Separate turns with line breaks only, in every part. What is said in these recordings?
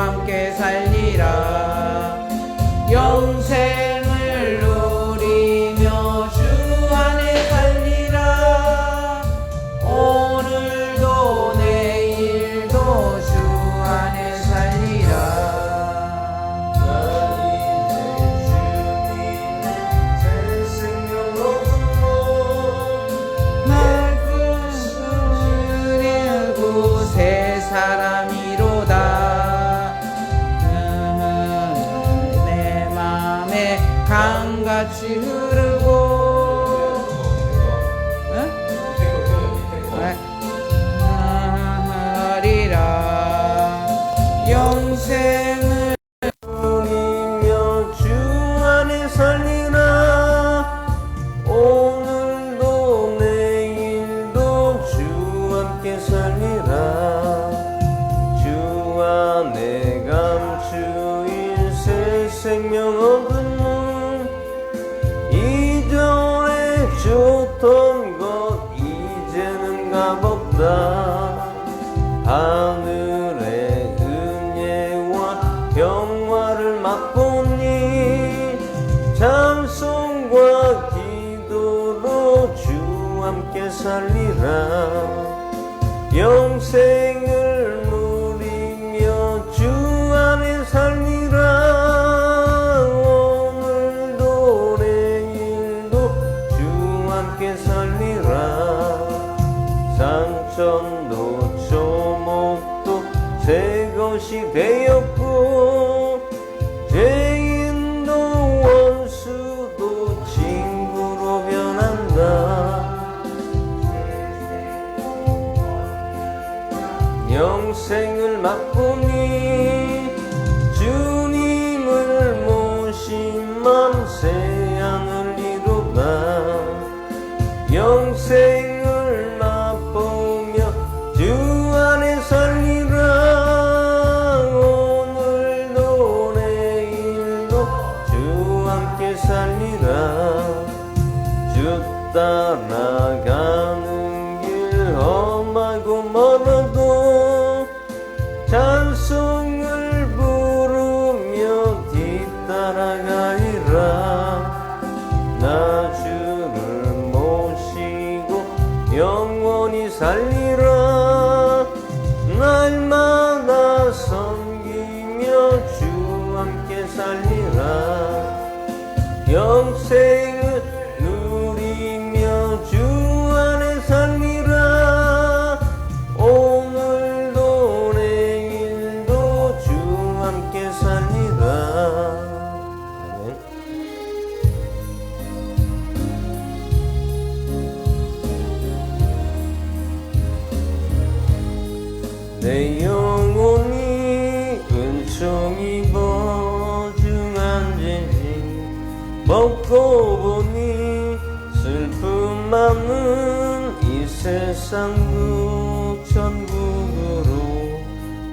함께 살리라. 영생을 누리며 주 안에 살리라. 오늘도 내일도 주 안에 살리라.
난 이제 주님의 새 생명 얻은 몸
맑고 새 사람이로다. 내 맘에 강같이 흐르고 하리라. 영생을
누리며 주 안에 살리라. 오늘도 내일도 주 함께 살리라. 주 안에 감추인 새 생명 얻은 몸 이전에 줬던 것 이제는 값없다. 하늘의 은혜와 평화를 맛보니 찬송과 기도로 주 함께 살리라. 영생을 누리며 주 안에 살리라. 오늘도 내일도 주 함께 살리라. 상천도 초목도 새 것이 되었고 죄인도 원수도 친구로 변한다. 영생을 맛보니 주님을 모신 맘 새하늘 이루다. 영생을 맛보며 주 안에 살리라. 오늘도 내일도 주 함께 살리라. 주 따라가는 길 험하고 멀어도 찬송을 부르며 뒤따라가리라. 나 주를 모시고 영원히 살리라. 날마다 섬기며 주 함께 살리라. 영생을 누리며 주 안에 살리라. 오늘도 내일도 주 함께 살리라. 아멘. 내 영혼이 은총이 보증한 죄지 먹고 보니 슬픔 많은 이 세상 그 천국으로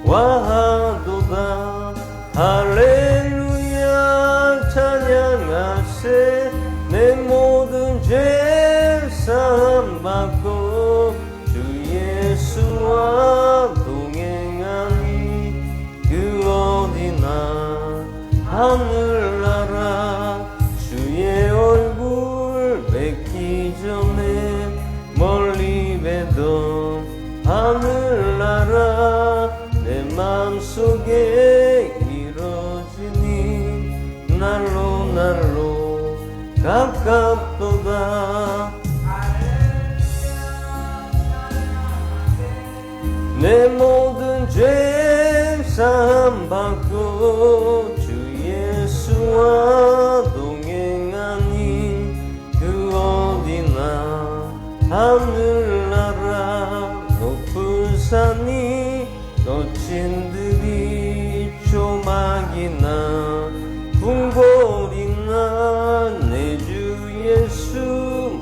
와도다. 할렐루야 찬양하세. 내 모든 죄 사함 받고 주 예수와 동행하니 그 어디나 하늘나라. 주의 얼굴 뵙기 전에 멀리 뵈던 하늘나라. 내 마음속에 이뤄지니 날로 날로 가깝도다. 내 모든 죄 사함 받고 주 예수와 동행하니 그 어디나 하늘나라. 높은 산이 거친 들이 조막이나 궁궐이나 내 주 예수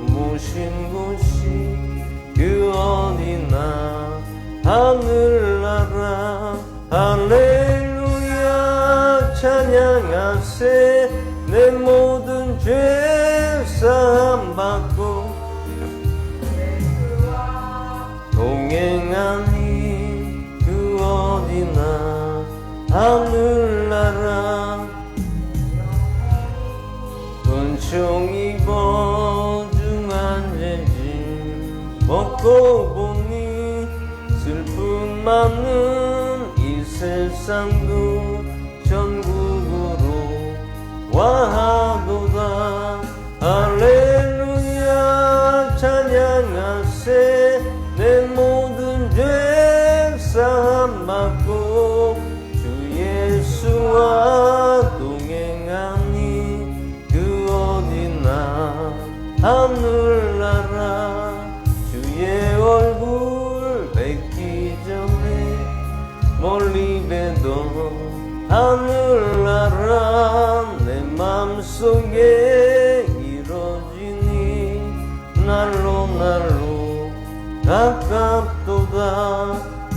모신 곳이 그 어디나 하늘나라. 할렐루야 찬양하세. 내 모든 죄 사함 받고 동행하니 그 어디나 하늘나라 은총이 보증한 죄짐 먹고 보니 슬픔 많은 이 세상 그 전국으로 와하도다 할렐루야 찬양하세 내 모든 죄 사함 받고 주 예수와 동행하니 그 어디나 하늘나라 주의 얼굴 뵙기 전에 멀리 뵈도 하늘나라 내 맘속에 이루어지니 날로 날로 가깝도다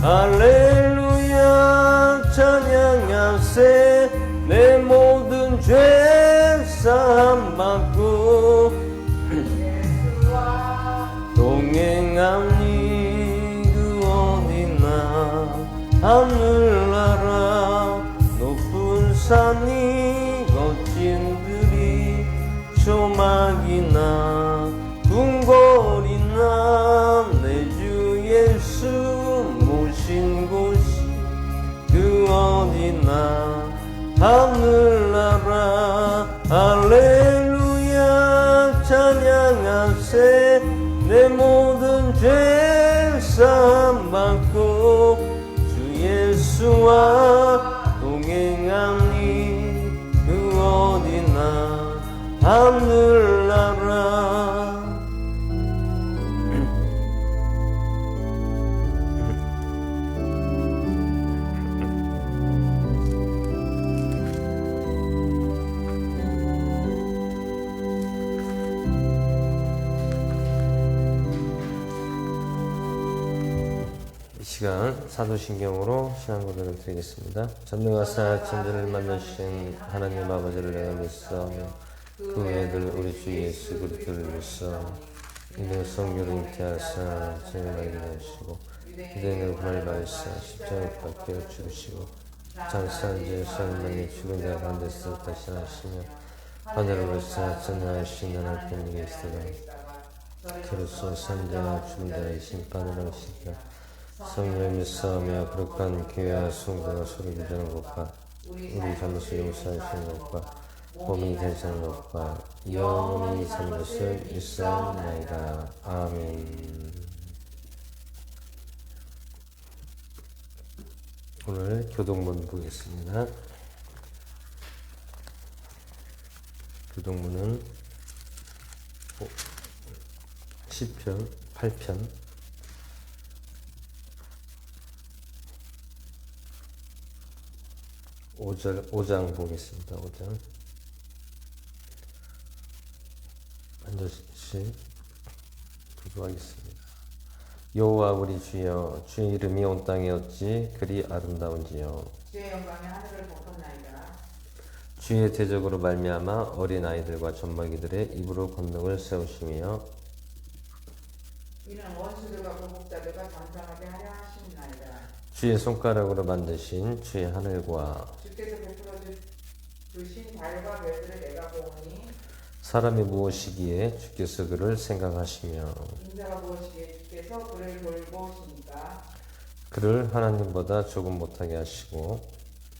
할렐루야 찬양하세 내 모든 죄 사함 받고 동행하니 그 어디나 하늘나라 높은 산이 거친 들이 조막이나 궁궐이나 내 주 예수 모신 곳이 그 어디나 하늘나라 할렐루야 찬양하세 내 모든 죄 사함 받고 주 예수와 동행하니 그 어디나 하늘나라 이 시간 사도신경으로 신앙고백을 드리겠습니다. 전능하사 천지를 만드신 하나님 아버지를 내가 믿사오며 그 외아들 우리 주 예수 그리스도를 믿사오며 이는 성교를 잉태하사 죄를 하시고 유대인의 분을 받으사 십자가에 박혀 죽으시고 장사한 지 사흘만에 죽은 자 가운데서 다시 나시며 하늘을 오르사 전능하신 하나님 계시다가 그로서 산자와 죽은 자의 심판을 하시리라. 성령을 믿사오며 거룩한 교회와 성도가 서로 교제하는 것과 우리 잘못을 용서하시는 것과 범인이 되시는 것과 영원히 사는 것을 믿사옵나이다. 아멘. 오늘 교동문 보겠습니다. 교동문은 시편 8편 5장 보겠습니다. 5장 한 절씩 기도하겠습니다. 여호와 우리 주여 주의 이름이 온 땅에 어찌 그리 아름다운지요.
주의 영광이 하늘을 덮었나이다.
주의 대적으로 말미암아 어린 아이들과 젖먹이들의 입으로 권능을 세우시며
이는 원수들과 굴복자들과 잠잠하게 하려 하시나이다.
주의 손가락으로 만드신 주의 하늘과
주께서 베풀어 주신 달과 별들을 내가 보오니
사람이 무엇이기에 주께서 그를 생각하시며
인자가 무엇이기에 주께서 그를 돌보시니까
그를 하나님보다 조금 못하게 하시고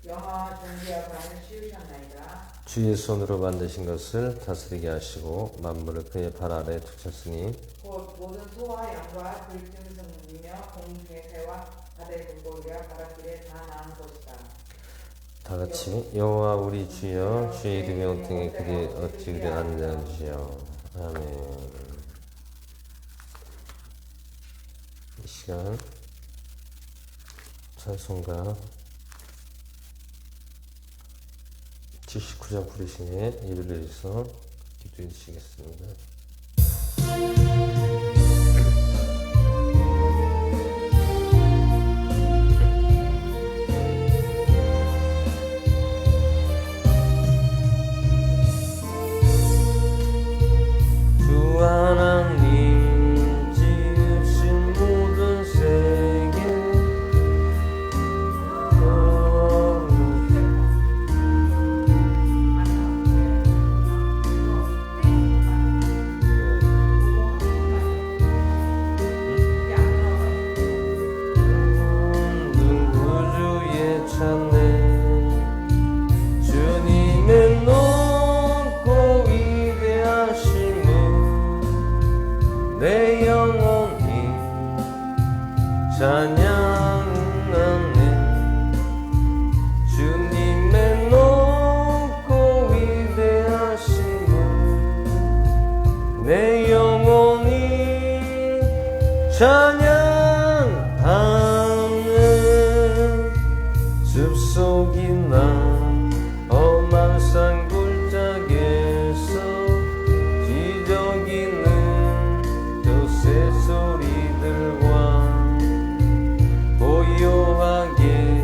영화와 존귀와 관을 씌우셨나이다.
주의 손으로 만드신 것을 다스리게 하시고 만물을 그의 발 아래에 두셨으니
곧 모든 소와 양과 들짐승이며 공중의 새와 바다의 물고기가 바닷길에 다 나은 것이다.
다같이 여호와 우리 주여 주의 이름이 온 땅에 그리 어찌 그리 아름다운지요. 아멘. 이 시간 찬송가 79장 부르시에 예배를 해서 기도해 주시겠습니다. 하나님 지으신 모든 세계 거룩하신 숲속이나 험한 산 골짜기에서 지저귀는 저 새소리들과 고요하게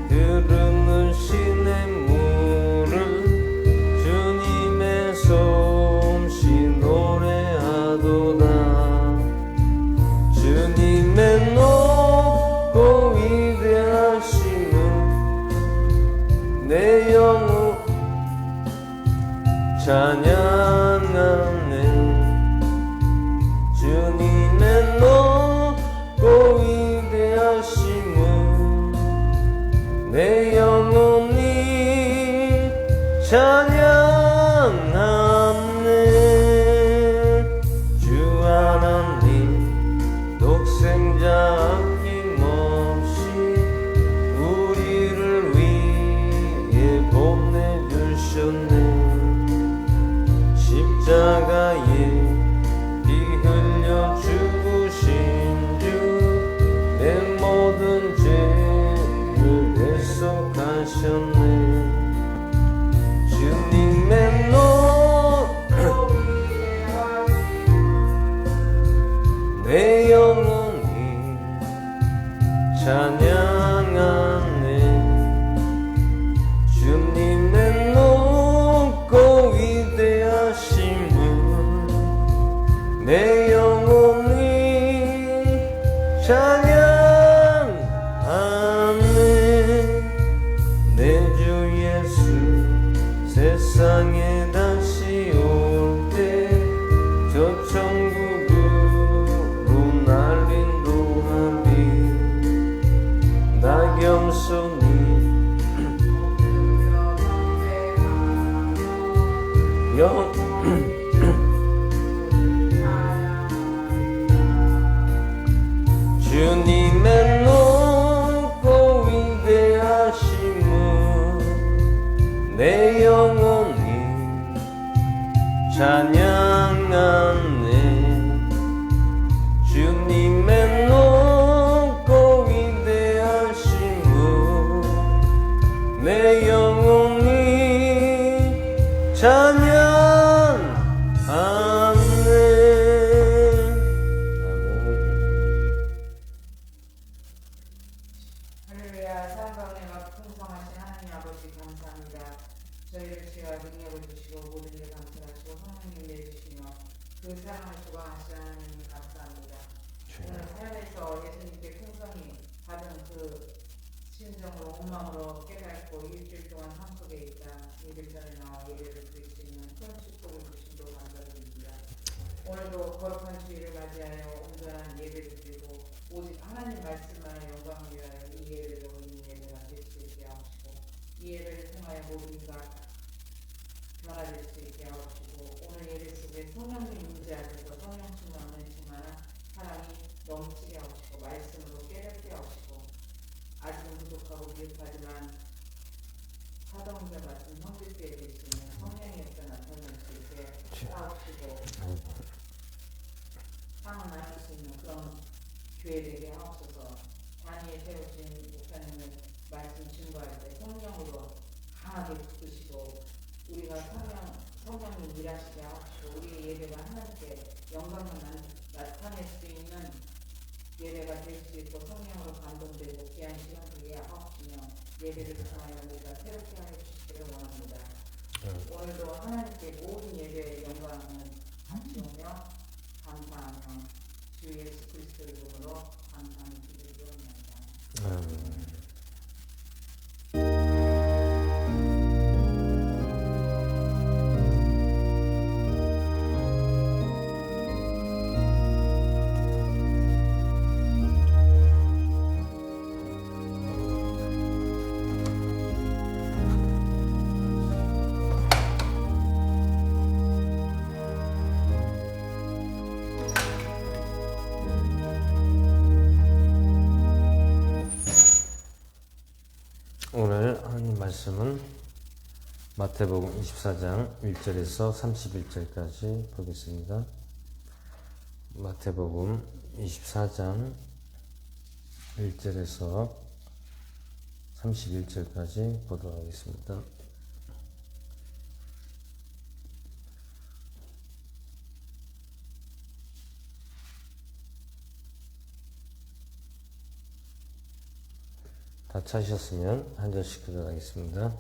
흐르는 시냇물을 주님의 솜씨 노래하도다. 주님의 높고 위대하심을 내 영혼 찬양하네. 주님의 높고 위대하심을 내 영혼이 찬양하네. 주 하나님 독생자 아낌없이 우리를 위해 보내주셨네. 십자가에 피 흘려 죽으신 주 내 모든 죄를 대속하셨네. 주님의 내 영혼이 찬양하네. 주님의 높고 위대하심을 내 영혼이 찬양하네. 내 주 예수 세상에 다시 올 때 저 천국으로 날 인도하리. 나 겸손히 주님의 높고 위대하심을 내 영혼이 찬양하네. 주님의 높고 위대하심을 내 영혼이 찬양하네.
할렐루야. 사랑과 은혜가 풍성하신 하나님 아버지 감사합니다. 저희를 주여 능력을 주시고 모든 일 감사하시고 성령님 내주시며 그 사랑을 주관하시는 하나님 감사합니다. 오늘 사연에서 예수님께 풍성히 받은 그 심정으로 온 마음으로 깨닫고 일주일 동안 한국에 있다 예배 전에 나와 예배를 드릴 수 있는 큰 축복을 주심도 감사드립니다. 오늘도 거룩한 주일을 맞이하여 온전한 예배를 드리고 오직 하나님 말씀만을 영광을 위하여 이 예배를 올리는 예배가 될 수 있게 하시고 이 예배를 통하여 모든 이가 변화될 수 있게 하시고 오늘 예배 속에 성령님 임재하셔서 성령 충만 은총하는 사랑이 넘치게 하시고 말씀으로 깨닫게 하시고 아직은 부족하고 미흡하지만 사도행전 같은 형제들에 계시는 성령의 역사 나타낼 수 있게 하시고 상을 나눌 수 있는 그런 교회 되게 하옵소서. 단위에 세우신 목사님의 말씀 증거할 때 성령으로 강하게 붙드시고 우리가 성령님 일하시게 하옵시고 우리의 예배가 하나님께 영광을 나타낼 수 있는 예배가 될 수 있고 성령으로 감동되고 귀한 시간 되게 하옵시며 예배를 통하여 우리가 새롭게 하여 주시기를 원합니다. 오늘도 하나님께 모든 예배의 영광을 바치오며 감사하며 주 예수 그리스도 이름으로 감사하며 기도드립니다.
오늘 하나님 말씀은 마태복음 24장 1절에서 31절까지 보겠습니다. 마태복음 24장 1절에서 31절까지 보도록 하겠습니다. 다 찾으셨으면 한 절씩 교독하겠습니다.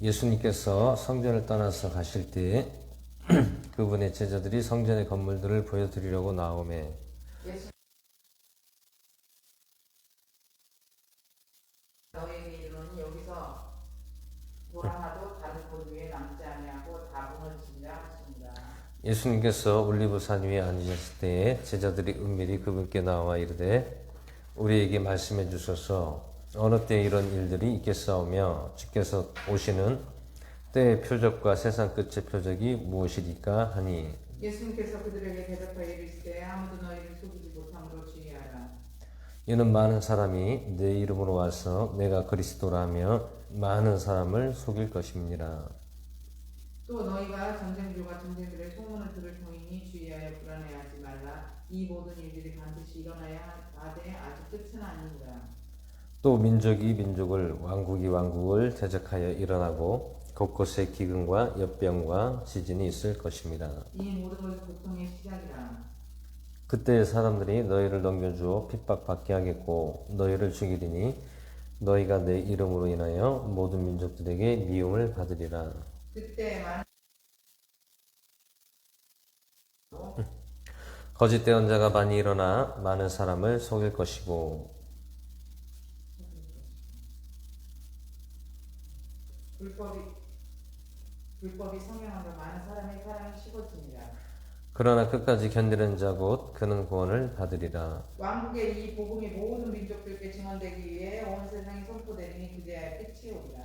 예수님께서 성전을 떠나서 가실 때에 그분의 제자들이 성전의 건물들을 보여드리려고 나오매
예수 너에게 이르노니 여기서 보라하도 다른 곳 위에 남지 아니하고 다 무너진다 하십니다.
예수님께서 올리브산 위에 앉으셨을 때에 제자들이 은밀히 그분께 나와 이르되 우리에게 말씀해 주소서 어느 때 이런 일들이 있겠사오며 주께서 오시는 때의 표적과 세상 끝의 표적이 무엇이리까 하니
예수님께서 그들에게 대답하여 이르시되 아무도 너희를 속이지 못함으로 주의하라.
이는 많은 사람이 내 이름으로 와서 내가 그리스도라 하며 많은 사람을 속일 것입니다.
또 너희가 전쟁들과 전쟁들의 소문을 들을 터이니 주의하여 불안해하지 말라. 이 모든 일들이 반드시 일어나야 하되 아직 끝은 아니니라.
또 민족이 민족을 왕국이 왕국을 대적하여 일어나고 곳곳에 기근과 역병과 지진이 있을 것입니다.
이 모든 것은 고통의 시작이라.
그때 사람들이 너희를 넘겨주어 핍박받게 하겠고 너희를 죽이리니 너희가 내 이름으로 인하여 모든 민족들에게 미움을 받으리라.
그때
거짓 대언자가 많이 일어나 많은 사람을 속일 것이고
불법이 성행하며 많은 사람의 사랑이 식어집니다.
그러나 끝까지 견디는 자 곧 그는 구원을 받으리라.
왕국의 이 복음이 모든 민족들께 증언되기 위해 온 세상에 선포되리니 그제야 끝이 오리라.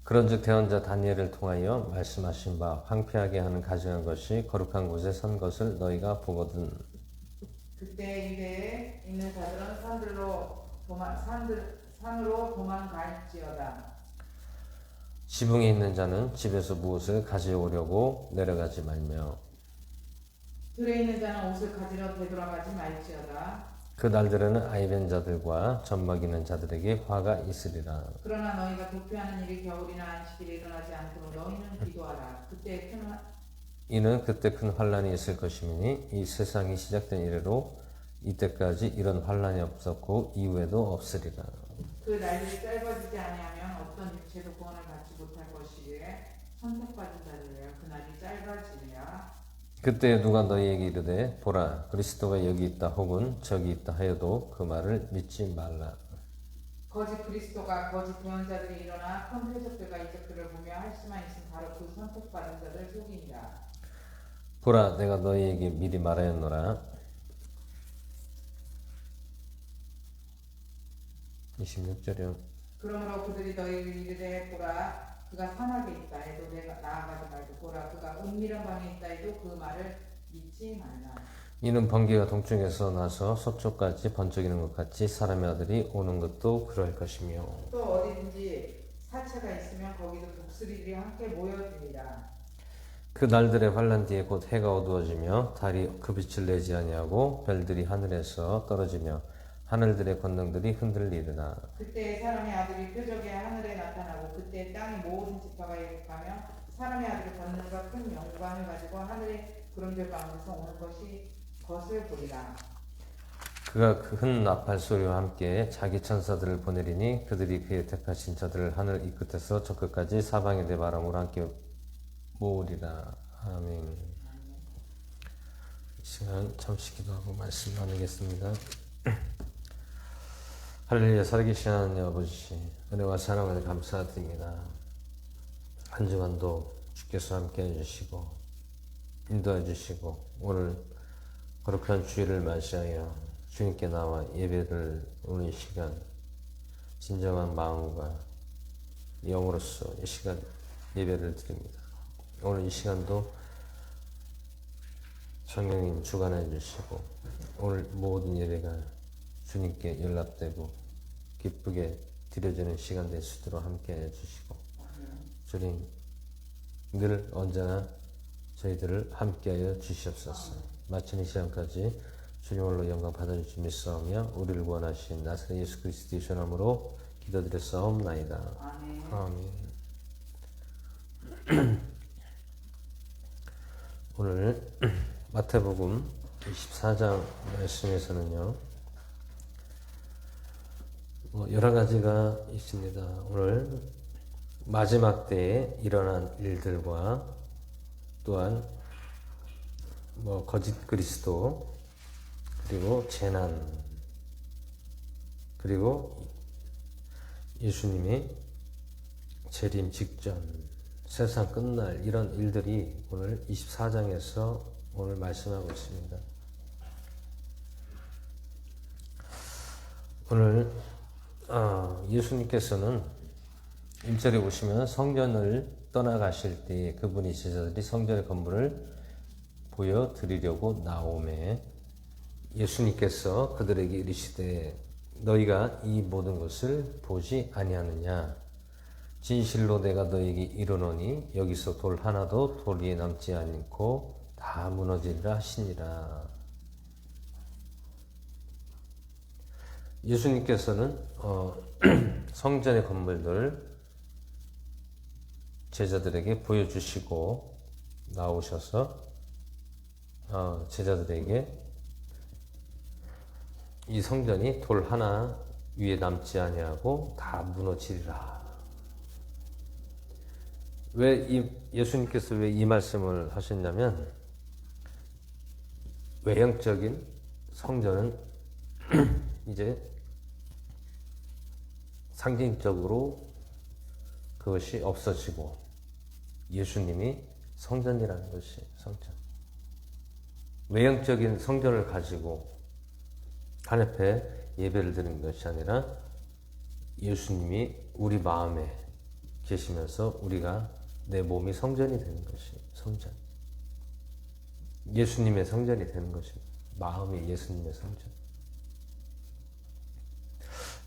그런즉 대언자 다니엘을 통하여 말씀하신 바 황폐하게 하는 가증한 것이 거룩한 곳에 선 것을 너희가 보거든.
그때 유대에 있는 자들은 산으로 도망갈지어다.
지붕에 있는 자는 집에서 무엇을 가져오려고 내려가지 말며
들에 있는 자는 옷을 가지러 되돌아가지 말지어다.
그 날들에는 아이벤 자들과 젖먹이는 자들에게 화가 있으리라.
그러나 너희가 도피하는 일이 겨울이나 안식일에 일어나지 않도록 너희는 기도하라.
이는 그때 큰 환란이 있을 것이니 이 세상이 시작된 이래로 이때까지 이런 환란이 없었고 이후에도 없으리라.
그 날들이 짧아지지 아니하면 어떤 육체도 구원을 받지 못할 것이기에 선택받은 자들이여 그날이 짧아지리라.
그때 누가 너희에게 이르되 보라 그리스도가 여기 있다 혹은 저기 있다 하여도 그 말을 믿지 말라.
거짓 그리스도가 거짓 대언자들이 일어나 큰 표적들과 이적들을 보며 할 수만 있으면 바로 그 선택받은 자들 속이니라.
보라 내가 너희에게 미리 말하였노라. 26절이요.
그러므로 그들이 너희를 이르되 보라 그가 사막에 있다 해도 내가 나아가지 말고 보라 그가 은밀한 방에 있다 해도 그 말을 믿지 말라.
이는 번개가 동쪽에서 나서 서쪽까지 번쩍이는 것 같이 사람의 아들이 오는 것도 그럴 것이며
또 어디든지 사체가 있으면 거기도 독수리들이 함께 모여듭니다.
그 날들의 환란 뒤에 곧 해가 어두워지며 달이 그 빛을 내지 아니하고 별들이 하늘에서 떨어지며 하늘들의 권능들이 흔들리리라.
그때 사람의 아들이 표적의 하늘에 나타나고 그때 땅의 모든 지파가 예복하며 사람의 아들의 권능과 큰 영광을 가지고 하늘의 구름들 가운데서 오는 것을 보리라.
그가 큰 나팔 소리와 함께 자기 천사들을 보내리니 그들이 그의 택하신 자들을 하늘 이 끝에서 저 끝까지 사방의 대바람으로 함께 모으리라. 아멘. 이 시간 잠시 기도하고 말씀 나누겠습니다. 할렐루야. 살아계신 하나님 아버지 은혜와 사랑을 감사드립니다. 한 주간도 주께서 함께 해주시고 인도해 주시고 오늘 거룩한 주일을 맞이하여 주님께 나와 예배를 오는 시간 진정한 마음과 영으로서 이 시간 예배를 드립니다. 오늘 이 시간도 성령님 주관해 주시고 오늘 모든 예배가 주님께 연락되고 기쁘게 드려지는 시간 될 수 있도록 함께 해주시고 주님 늘 언제나 저희들을 함께하여 주시옵소서. 마치는 시간까지 주님 홀로 영광 받아주시 믿사오며 우리를 구원하신 나사렛 예수 그리스도의 이름으로 기도드렸사옵나이다.
아멘.
아멘. 오늘 마태복음 24장 말씀에서는요, 여러 가지가 있습니다. 오늘 마지막 때에 일어난 일들과 또한 거짓 그리스도, 그리고 재난, 그리고 예수님이 재림 직전, 세상 끝날 이런 일들이 오늘 24장에서 오늘 말씀하고 있습니다. 오늘 예수님께서는 1절에 보시면 성전을 떠나가실 때 그분이 제자들이 성전의 건물을 보여드리려고 나오매 예수님께서 그들에게 이르시되 너희가 이 모든 것을 보지 아니하느냐? 진실로 내가 너희에게 이르노니 여기서 돌 하나도 돌 위에 남지 않고 다 무너지리라 하시니라. 예수님께서는 성전의 건물들을 제자들에게 보여주시고 나오셔서 제자들에게 이 성전이 돌 하나 위에 남지 아니하고 다 무너지리라. 예수님께서 왜 이 말씀을 하셨냐면, 외형적인 성전은 이제 상징적으로 그것이 없어지고 예수님이 성전이라는 것이 성전. 외형적인 성전을 가지고 하늘에 예배를 드리는 것이 아니라 예수님이 우리 마음에 계시면서 우리가 내 몸이 성전이 되는 것이 성전. 예수님의 성전이 되는 것입니다. 마음이 예수님의 성전.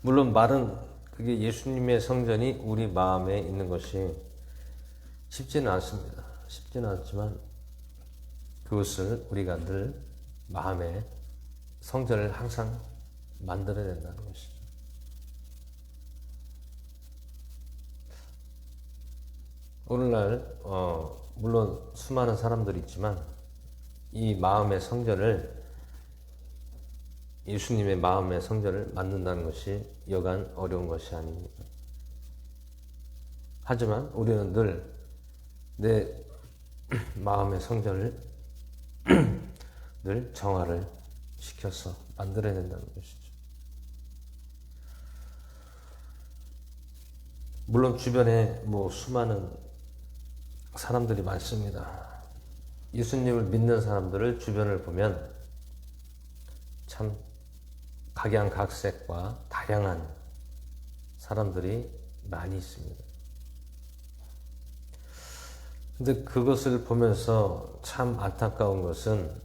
물론 말은 그게 예수님의 성전이 우리 마음에 있는 것이 쉽지는 않습니다. 쉽지는 않지만 그것을 우리가 늘 마음에 성전을 항상 만들어야 된다는 것이죠. 오늘날 물론 수많은 사람들이 있지만 이 마음의 성전을, 예수님의 마음의 성전을 만든다는 것이 여간 어려운 것이 아닙니다. 하지만 우리는 늘 내 마음의 성전을 늘 정화를 시켜서 만들어야 된다는 것이죠. 물론 주변에 수많은 사람들이 많습니다. 예수님을 믿는 사람들을 주변을 보면 참 각양각색과 다양한 사람들이 많이 있습니다. 근데 그것을 보면서 참 안타까운 것은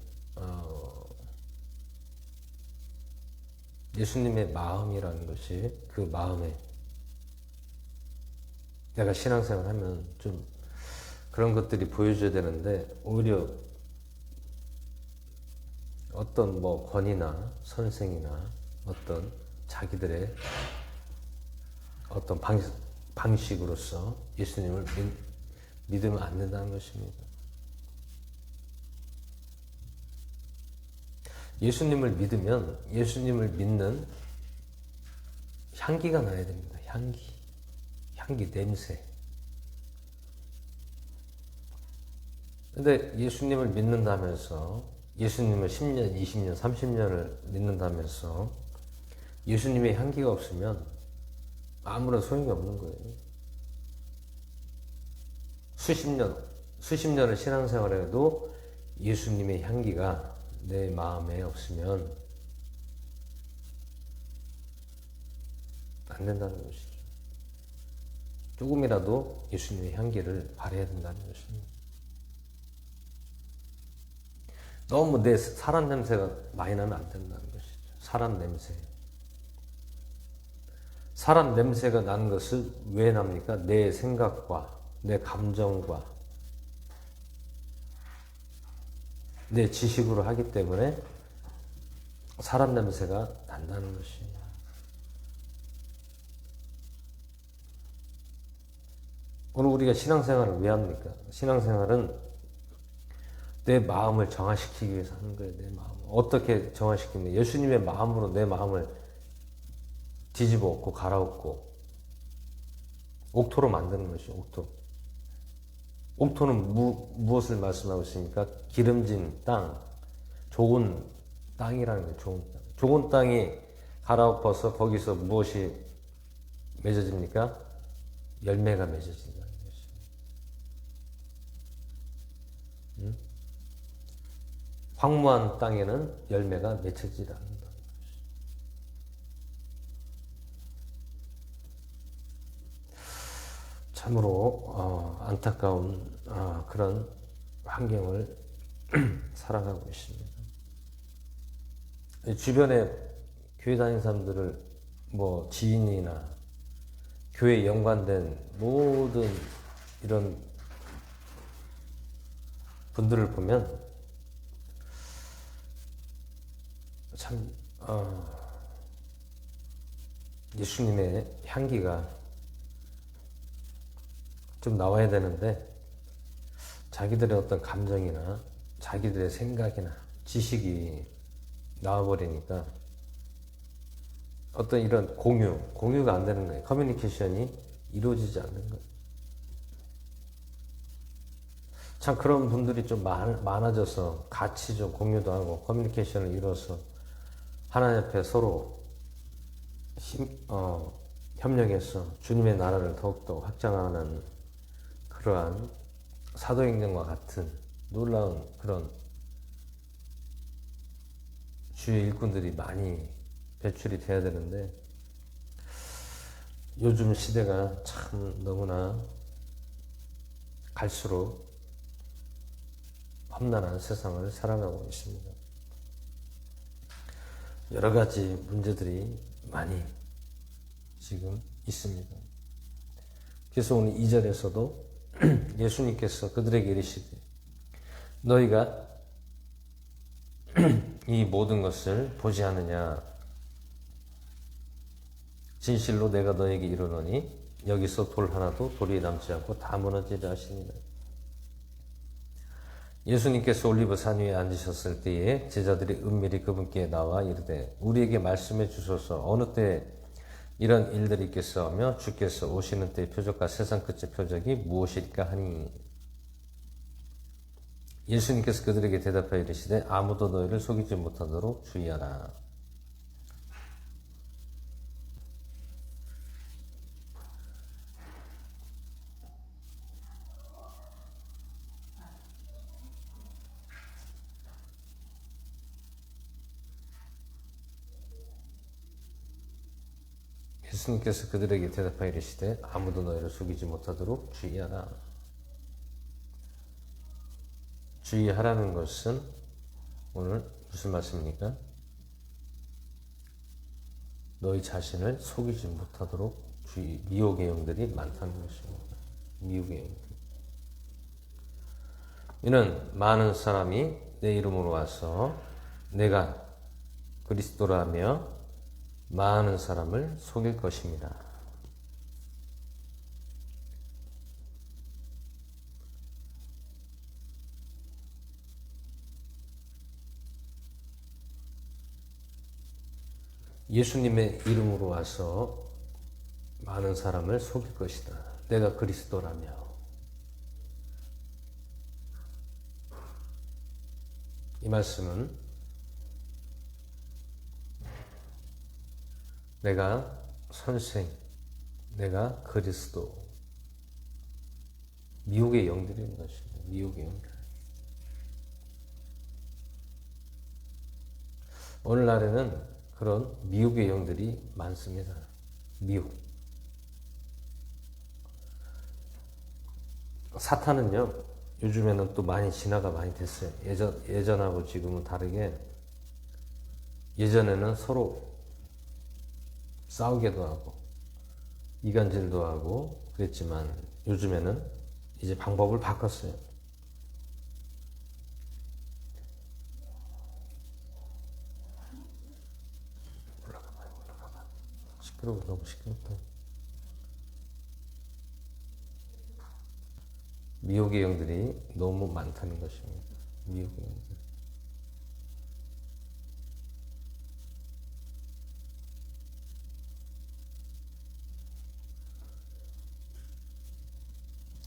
예수님의 마음이라는 것이, 그 마음에 내가 신앙생활 하면 좀 그런 것들이 보여줘야 되는데, 오히려 어떤 권위나 선생이나 어떤 자기들의 어떤 방식으로서 예수님을 믿으면 안 된다는 것입니다. 예수님을 믿으면 예수님을 믿는 향기가 나야 됩니다. 향기, 냄새. 근데 예수님을 믿는다면서, 예수님을 10년, 20년, 30년을 믿는다면서 예수님의 향기가 없으면 아무런 소용이 없는 거예요. 수십 년을 신앙생활을 해도 예수님의 향기가 내 마음에 없으면 안 된다는 것이죠. 조금이라도 예수님의 향기를 발해야 된다는 것입니다. 너무 내 사람 냄새가 많이 나면 안 된다는 것이죠. 사람 냄새. 사람 냄새가 나는 것을 왜 납니까? 내 생각과 내 감정과 내 지식으로 하기 때문에 사람 냄새가 난다는 것입니다. 오늘 우리가 신앙생활을 왜 합니까? 신앙생활은 내 마음을 정화시키기 위해서 하는 거예요. 내 마음. 어떻게 정화시키냐? 예수님의 마음으로 내 마음을 뒤집어 엎고 갈아엎고 옥토로 만드는 것이죠. 옥토. 옥토는 무엇을 말씀하고 있습니까? 기름진 땅, 좋은 땅이라는 거예요. 좋은 땅. 좋은 땅이 갈아엎어서 거기서 무엇이 맺어집니까? 열매가 맺어진다는 것이죠. 응? 황무한 땅에는 열매가 맺혀지지 않는다는 것이죠. 참으로 안타까운 그런 환경을 살아가고 있습니다. 주변에 교회 다니는 사람들을 뭐 지인이나 교회에 연관된 모든 이런 분들을 보면 참 예수님의 향기가 좀 나와야 되는데 자기들의 어떤 감정이나 자기들의 생각이나 지식이 나와버리니까 어떤 이런 공유가 안 되는 거예요. 커뮤니케이션이 이루어지지 않는 거예요. 참 그런 분들이 좀 많아져서 같이 좀 공유도 하고 커뮤니케이션을 이루어서 하나님 앞에 서로 협력해서 주님의 나라를 더욱더 확장하는 그러한 사도행전과 같은 놀라운 그런 주의 일꾼들이 많이 배출이 돼야 되는데 요즘 시대가 참 너무나 갈수록 험난한 세상을 살아가고 있습니다. 여러 가지 문제들이 많이 지금 있습니다. 그래서 오늘 2절에서도 예수님께서 그들에게 이르시되 너희가 이 모든 것을 보지 않느냐? 진실로 내가 너에게 이르노니 여기서 돌 하나도 돌이 남지 않고 다 무너지리라 하시니라. 예수님께서 올리브산 위에 앉으셨을 때에 제자들이 은밀히 그분께 나와 이르되 우리에게 말씀해 주소서 어느 때 이런 일들이 있겠어 하며 주께서 오시는 때의 표적과 세상 끝의 표적이 무엇일까 하니 예수님께서 그들에게 대답하여 이르시되 아무도 너희를 속이지 못하도록 주의하라. 예수님께서 그들에게 대답하여 이르시되 아무도 너희를 속이지 못하도록 주의하라. 주의하라는 것은 오늘 무슨 말씀입니까? 너희 자신을 속이지 못하도록 미혹의 영들이 많다는 것입니다. 미혹의 영들. 이는 많은 사람이 내 이름으로 와서 내가 그리스도라며 많은 사람을 속일 것입니다. 예수님의 이름으로 와서 많은 사람을 속일 것이다. 내가 그리스도라며. 이 말씀은 내가 선생, 내가 그리스도, 미혹의 영들인 것입니다. 미혹의 영들. 오늘날에는 그런 미혹의 영들이 많습니다. 미혹. 사탄은요, 요즘에는 또 많이 진화가 많이 됐어요. 예전하고 지금은 다르게 예전에는 서로 싸우기도 하고 이간질도 하고 그랬지만 요즘에는 이제 방법을 바꿨어요. 올라가봐. 시끄러워. 너무 시끄럽다. 미혹의 영들이 너무 많다는 것입니다. 미혹의 영들.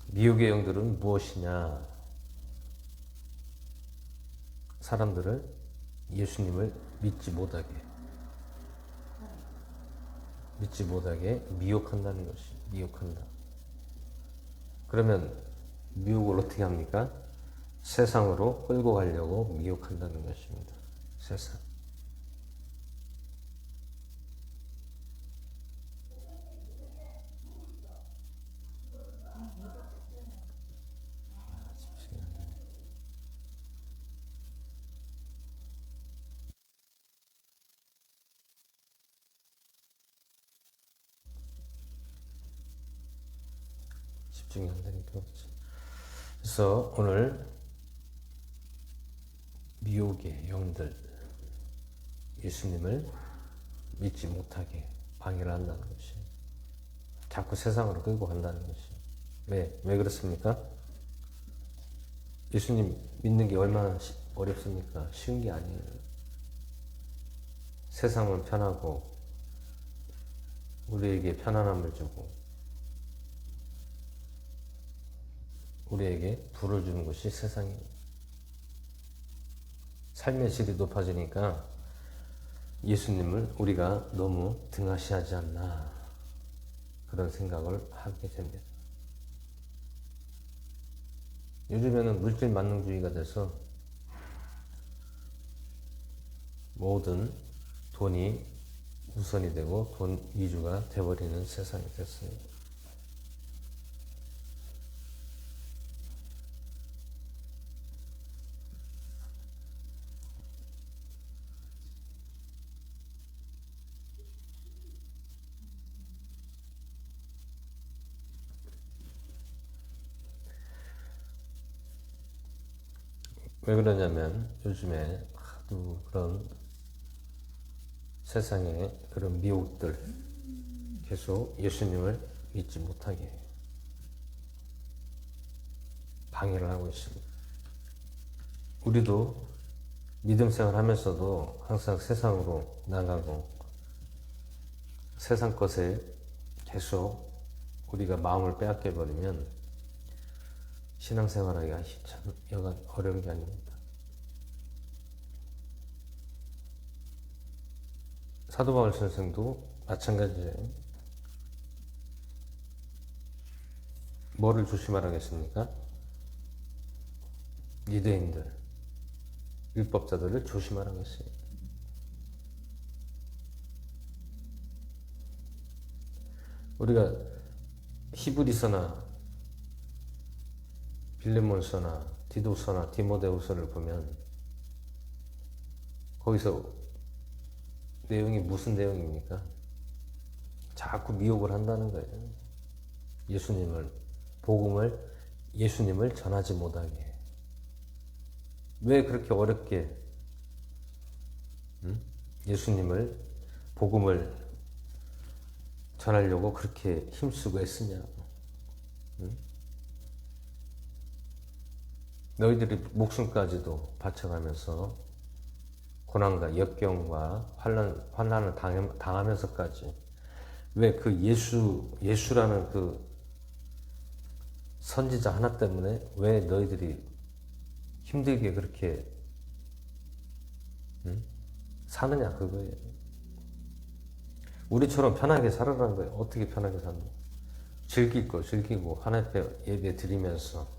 미혹의 영들은 무엇이냐? 사람들을, 예수님을 믿지 못하게 미혹한다는 것이, 미혹한다. 그러면 미혹을 어떻게 합니까? 세상으로 끌고 가려고 미혹한다는 것입니다. 세상. 집중이 안 되니까 그렇지. 그래서 오늘 미혹의 영들, 예수님을 믿지 못하게 방해를 한다는 것이, 자꾸 세상으로 끌고 간다는 것이. 왜 그렇습니까? 예수님 믿는 게 얼마나 어렵습니까? 쉬운 게 아니에요. 세상은 편하고 우리에게 편안함을 주고 우리에게 부를 주는 것이 세상입니다. 삶의 질이 높아지니까 예수님을 우리가 너무 등하시하지 않나, 그런 생각을 하게 됩니다. 요즘에는 물질 만능주의가 돼서 모든 돈이 우선이 되고 돈 위주가 돼버리는 세상이 됐습니다. 왜 그러냐면 요즘에 하도 그런 세상의 그런 미혹들 계속 예수님을 믿지 못하게 방해를 하고 있습니다. 우리도 믿음 생활 하면서도 항상 세상으로 나가고 세상 것에 계속 우리가 마음을 빼앗겨 버리면 신앙생활하기가 참 여간 어려운 게 아닙니다. 사도 바울 선생도 마찬가지예요. 뭐를 조심하라겠습니까? 유대인들, 율법자들을 조심하라고 했어요. 우리가 히브리서나 빌레몬서나 디도서나 디모데후서를 보면 거기서 내용이 무슨 내용입니까? 자꾸 미혹을 한다는 거예요. 예수님을 전하지 못하게. 왜 그렇게 어렵게 예수님을, 복음을 전하려고 그렇게 힘쓰고 애쓰냐? 너희들이 목숨까지도 바쳐가면서 고난과 역경과 환난을 당하면서까지 왜 그 예수라는 그 선지자 하나 때문에 왜 너희들이 힘들게 그렇게 사느냐, 그거예요. 우리처럼 편하게 살아라는 거예요. 어떻게 편하게 사는 거예요? 즐길 거 즐기고 하나님 앞에 예배 드리면서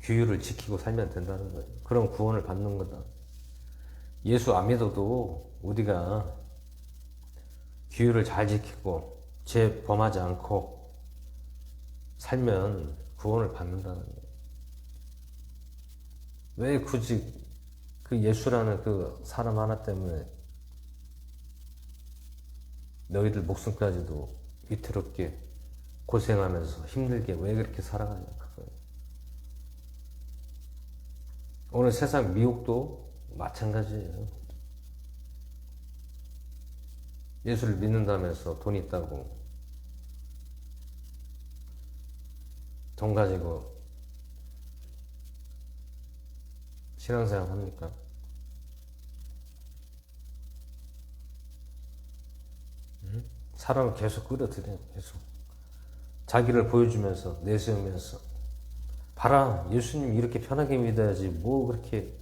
규율을 지키고 살면 된다는 거예요. 그럼 구원을 받는 거다. 예수 안 믿어도 우리가 규율을 잘 지키고 죄 범하지 않고 살면 구원을 받는다는 거예요. 왜 굳이 그 예수라는 그 사람 하나 때문에 너희들 목숨까지도 위태롭게 고생하면서 힘들게 왜 그렇게 살아가냐, 그거예요. 오늘 세상 미혹도 마찬가지예요. 예수를 믿는다면서 돈 있다고 돈 가지고 신앙생활 합니까? 사람을 계속 끌어들여요. 계속 자기를 보여주면서 내세우면서 봐라, 예수님 이렇게 편하게 믿어야지 뭐 그렇게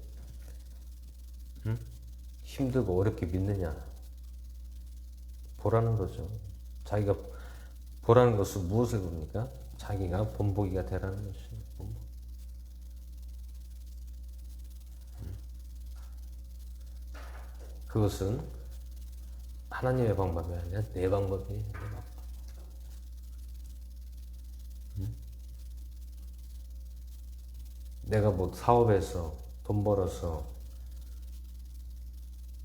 힘들고 어렵게 믿느냐 보라는 거죠. 자기가 보라는 것은 무엇을 봅니까? 자기가 본보기가 되라는 것이죠. 그것은 하나님의 방법이 아니라 내 방법이에요. 내 방법. 내가 뭐 사업에서 돈 벌어서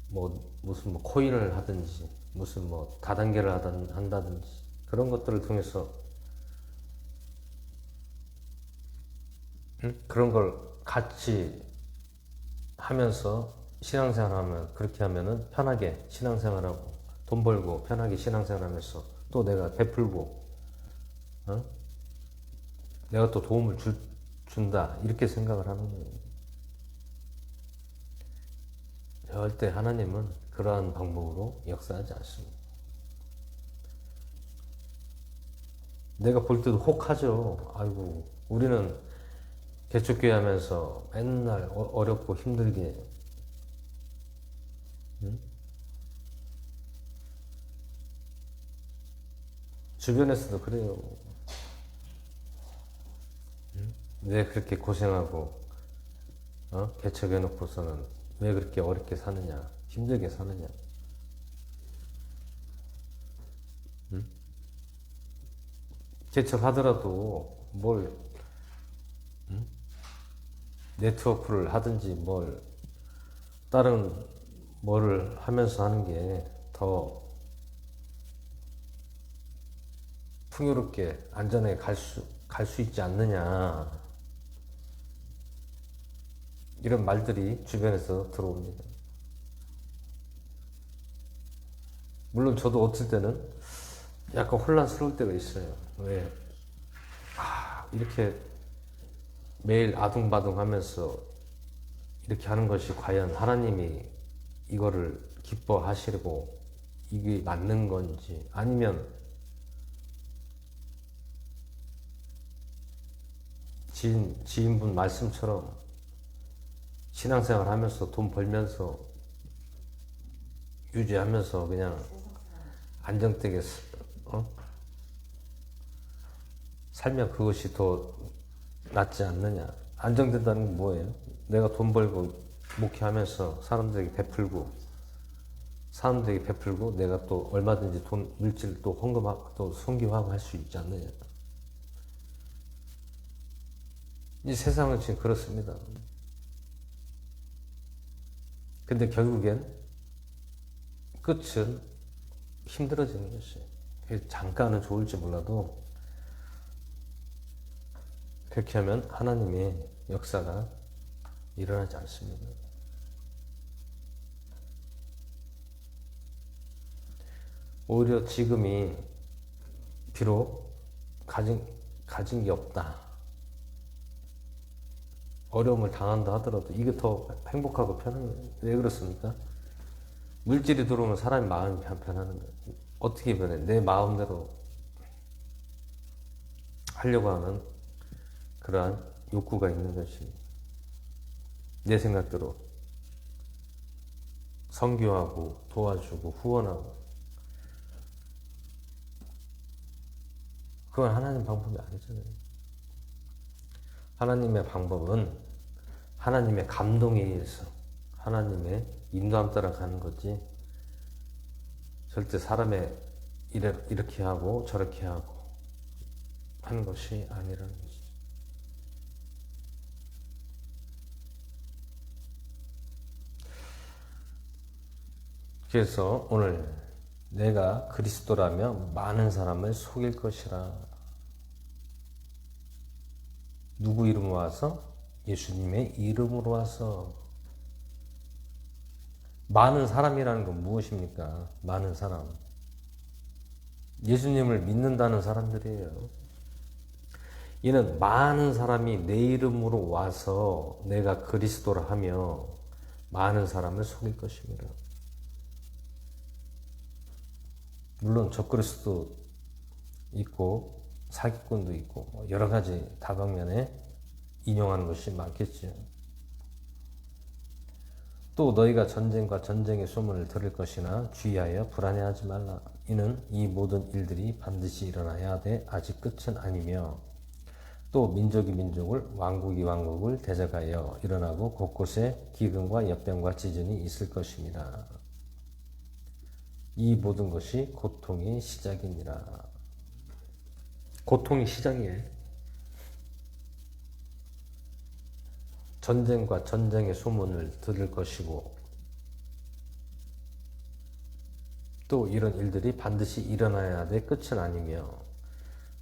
뭐 무슨 뭐 코인을 하든지 무슨 뭐 다단계를 한다든지 그런 것들을 통해서 그런 걸 같이 하면서 신앙생활하면 그렇게 하면은 편하게 신앙생활하고 돈 벌고 편하게 신앙생활하면서 또 내가 베풀고 내가 또 도움을 준다 이렇게 생각을 하는 거예요. 절대 하나님은 그러한 방법으로 역사하지 않습니다. 내가 볼 때도 혹하죠. 아이고 우리는 개척교회 하면서 맨날 어렵고 힘들게 주변에서도 그래요. 왜 그렇게 고생하고 개척해 놓고서는 왜 그렇게 어렵게 사느냐 힘들게 사느냐 개척하더라도 뭘 네트워크를 하든지 뭘 다른 뭐를 하면서 하는 게 더 풍요롭게 안전하게 갈 수 있지 않느냐 이런 말들이 주변에서 들어옵니다. 물론 저도 어떨 때는 약간 혼란스러울 때가 있어요. 왜 이렇게 매일 아둥바둥 하면서 이렇게 하는 것이 과연 하나님이 이거를 기뻐하시고 이게 맞는 건지 아니면 지인분 말씀처럼 신앙생활 하면서 돈 벌면서 유지하면서 그냥 안정되게 살면 그것이 더 낫지 않느냐. 안정된다는 건 뭐예요? 내가 돈 벌고 목회하면서 사람들에게 베풀고 내가 또 얼마든지 돈 물질 또 헌금하고 또 선교하고 할 수 있지 않느냐. 이 세상은 지금 그렇습니다. 근데 결국엔 끝은 힘들어지는 것이에요. 잠깐은 좋을지 몰라도 그렇게 하면 하나님의 역사가 일어나지 않습니다. 오히려 지금이 비록 가진 게 없다. 어려움을 당한다 하더라도 이게 더 행복하고 편한 거예요. 왜 그렇습니까? 물질이 들어오면 사람의 마음이 편하는 거예요. 어떻게 변해? 내 마음대로 하려고 하는 그러한 욕구가 있는 것이 내 생각대로 선교하고 도와주고 후원하고 그건 하나님 방법이 아니잖아요. 하나님의 방법은 하나님의 감동에 의해서 하나님의 인도함 따라 가는 거지 절대 사람의 이렇게 하고 저렇게 하고 하는 것이 아니라는 것이죠. 그래서 오늘 내가 그리스도라면 많은 사람을 속일 것이라. 누구 이름으로 와서? 예수님의 이름으로 와서. 많은 사람이라는 건 무엇입니까? 많은 사람. 예수님을 믿는다는 사람들이에요. 이는 많은 사람이 내 이름으로 와서 내가 그리스도라 하며 많은 사람을 속일 것입니다. 물론 적그리스도 있고 사기꾼도 있고 여러 가지 다방면에 인용하는 것이 많겠죠. 또 너희가 전쟁과 전쟁의 소문을 들을 것이나 주의하여 불안해하지 말라. 이는 이 모든 일들이 반드시 일어나야 하되 아직 끝은 아니며 또 민족이 민족을 왕국이 왕국을 대적하여 일어나고 곳곳에 기근과 역병과 지진이 있을 것입니다. 이 모든 것이 고통의 시작이니라. 고통이 시작이에요. 전쟁과 전쟁의 소문을 들을 것이고 또 이런 일들이 반드시 일어나야 될 끝은 아니며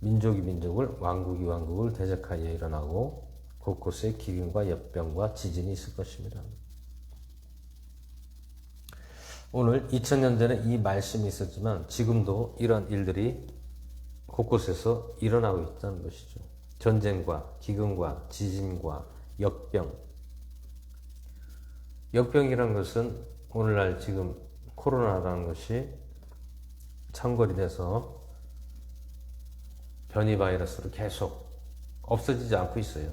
민족이 민족을 왕국이 왕국을 대적하여 일어나고 곳곳에 기근과 역병과 지진이 있을 것입니다. 오늘 2000년 전에 이 말씀이 있었지만 지금도 이런 일들이 곳곳에서 일어나고 있다는 것이죠. 전쟁과 기근과 지진과 역병. 역병이란 것은 오늘날 지금 코로나라는 것이 창궐이 돼서 변이 바이러스로 계속 없어지지 않고 있어요.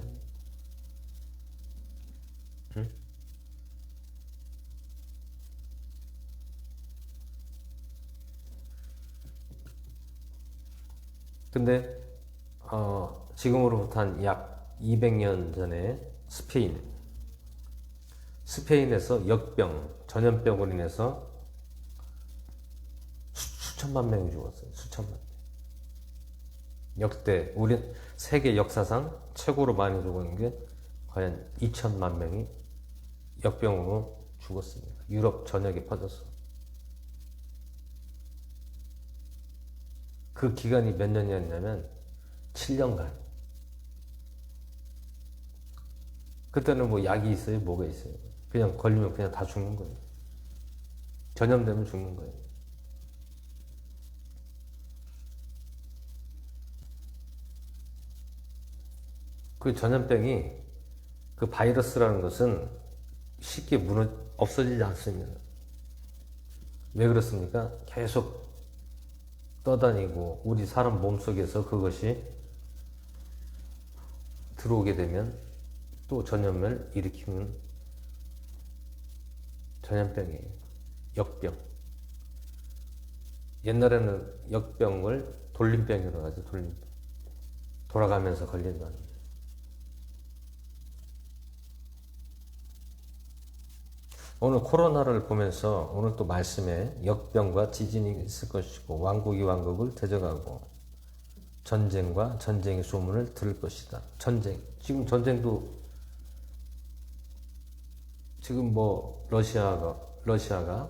응? 근데 지금으로부터 한 약 200년 전에 스페인에서 역병, 전염병으로 인해서 수천만 명이 죽었어요. 수천만 명. 역대 우리 세계 역사상 최고로 많이 죽은 게 과연 2천만 명이 역병으로 죽었습니다. 유럽 전역에 퍼져서. 그 기간이 몇 년이었냐면 7년간. 그때는 뭐 약이 있어요? 뭐가 있어요? 그냥 걸리면 그냥 다 죽는 거예요. 전염되면 죽는 거예요. 그 전염병이, 그 바이러스라는 것은 쉽게 없어지지 않습니다. 왜 그렇습니까? 계속 떠다니고 우리 사람 몸속에서 그것이 들어오게 되면 또 전염을 일으키는 전염병이에요. 역병. 옛날에는 역병을 돌림병이라고 하죠. 돌림병. 돌아가면서 걸린다는 거예요. 오늘 코로나를 보면서 오늘 또 말씀에 역병과 지진이 있을 것이고 왕국이 왕국을 대적하고 전쟁과 전쟁의 소문을 들을 것이다. 전쟁. 지금 전쟁도 지금 뭐 러시아가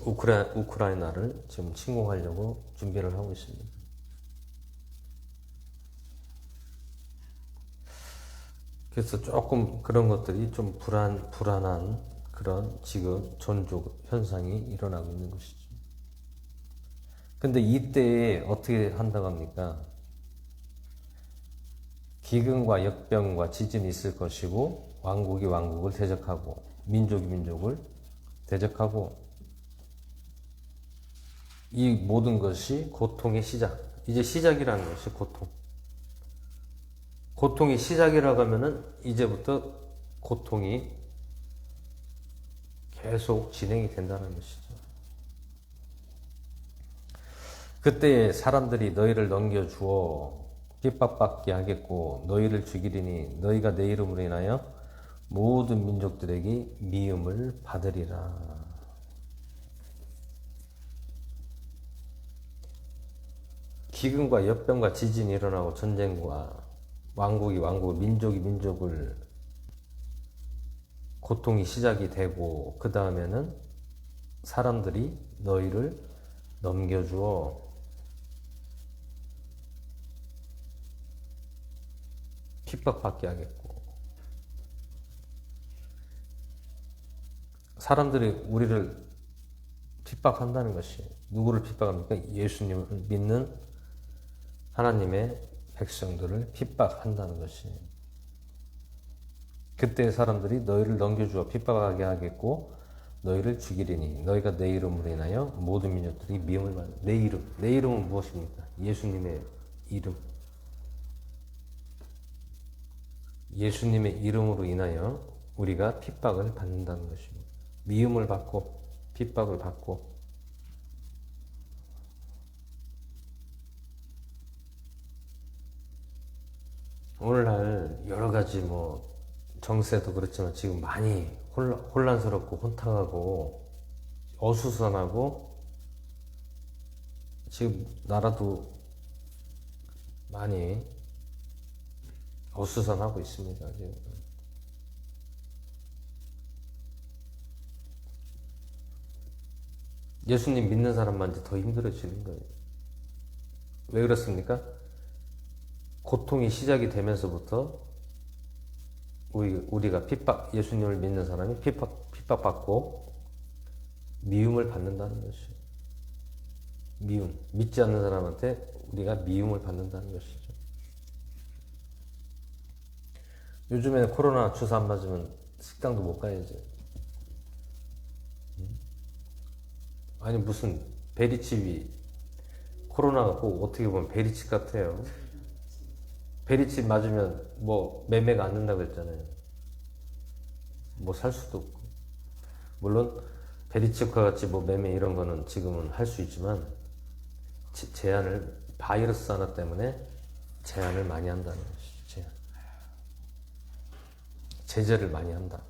우크라이나를 지금 침공하려고 준비를 하고 있습니다. 그래서 조금 그런 것들이 좀 불안한 그런 지금 전조 현상이 일어나고 있는 것이죠. 근데 이때에 어떻게 한다고 합니까? 기근과 역병과 지진이 있을 것이고 왕국이 왕국을 대적하고 민족이 민족을 대적하고 이 모든 것이 고통의 시작. 이제 시작이라는 것이 고통. 고통이 시작이라고 하면은 이제부터 고통이 계속 진행이 된다는 것이죠. 그때 사람들이 너희를 넘겨주어 핍박받게 하겠고 너희를 죽이리니 너희가 내 이름으로 인하여 모든 민족들에게 미움을 받으리라. 기근과 역병과 지진이 일어나고 전쟁과 왕국이 왕국을 민족이 민족을 고통이 시작이 되고 그 다음에는 사람들이 너희를 넘겨주어 핍박받게 하겠고 사람들이 우리를 핍박한다는 것이 누구를 핍박합니까? 예수님을 믿는 하나님의 백성들을 핍박한다는 것이. 그때 사람들이 너희를 넘겨주어 핍박하게 하겠고 너희를 죽이리니 너희가 내 이름으로 인하여 모든 민족들이 미움을 받는. 내 이름. 내 이름은 무엇입니까? 예수님의 이름. 예수님의 이름으로 인하여 우리가 핍박을 받는다는 것입니다. 미움을 받고 핍박을 받고. 오늘날 여러 가지 정세도 그렇지만 지금 많이 혼란스럽고 혼탁하고 어수선하고 지금 나라도 많이 어수선하고 있습니다. 지금. 예수님 믿는 사람만 이제 더 힘들어지는 거예요. 왜 그렇습니까? 고통이 시작이 되면서부터 우리가 예수님을 믿는 사람이 핍박받고 미움을 받는다는 것이에요. 미움. 믿지 않는 사람한테 우리가 미움을 받는다는 것이죠. 요즘에 코로나 주사 안 맞으면 식당도 못 가야지. 아니 무슨 베리칩이 코로나가 꼭 어떻게 보면 베리칩 같아요. 베리칩 맞으면 매매가 안 된다고 했잖아요. 살 수도 없고. 물론 베리칩과 같이 매매 이런 거는 지금은 할 수 있지만 바이러스 하나 때문에 제한을 많이 한다는 것이죠. 제재를 많이 한다.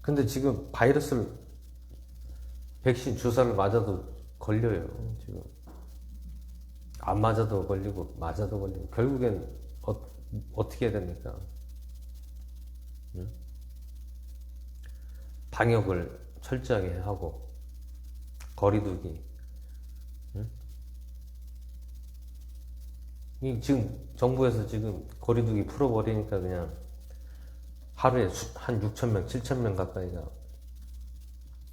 근데 지금 백신 주사를 맞아도 걸려요. 지금 안 맞아도 걸리고 맞아도 걸리고 결국엔 어떻게 해야 됩니까? 응? 방역을 철저하게 하고 거리두기. 응? 지금 정부에서 지금 거리두기 풀어버리니까 그냥 하루에 한 6,000명, 7,000명 가까이가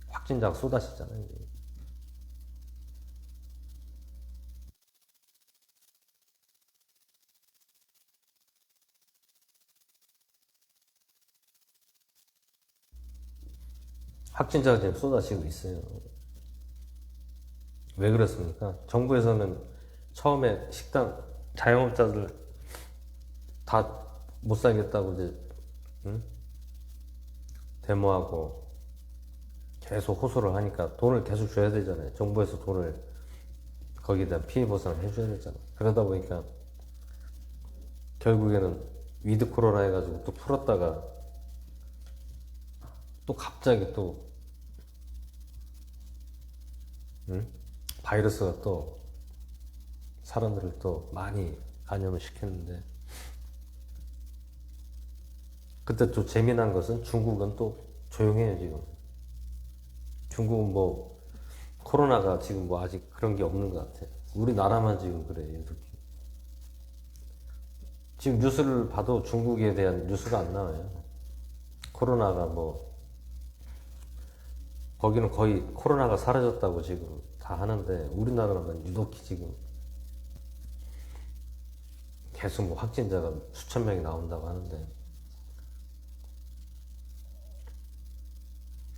확진자가 쏟아지잖아요. 확진자가 지금 쏟아지고 있어요. 왜 그렇습니까? 정부에서는 처음에 식당 자영업자들 다 못 살겠다고 이제 데모하고 계속 호소를 하니까 돈을 계속 줘야 되잖아요. 정부에서 돈을 거기다 피해 보상을 해줘야 되잖아요. 그러다 보니까 결국에는 위드 코로나 해가지고 또 풀었다가 또 갑자기 또 바이러스가 또 사람들을 또 많이 감염을 시켰는데, 그때 또 재미난 것은 중국은 또 조용해요. 지금 중국은 코로나가 지금 아직 그런 게 없는 것 같아요. 우리나라만 지금 그래요. 이렇게. 지금 뉴스를 봐도 중국에 대한 뉴스가 안 나와요. 코로나가 거기는 거의 코로나가 사라졌다고 지금 다 하는데 우리나라는 유독히 지금 계속 확진자가 수천 명이 나온다고 하는데,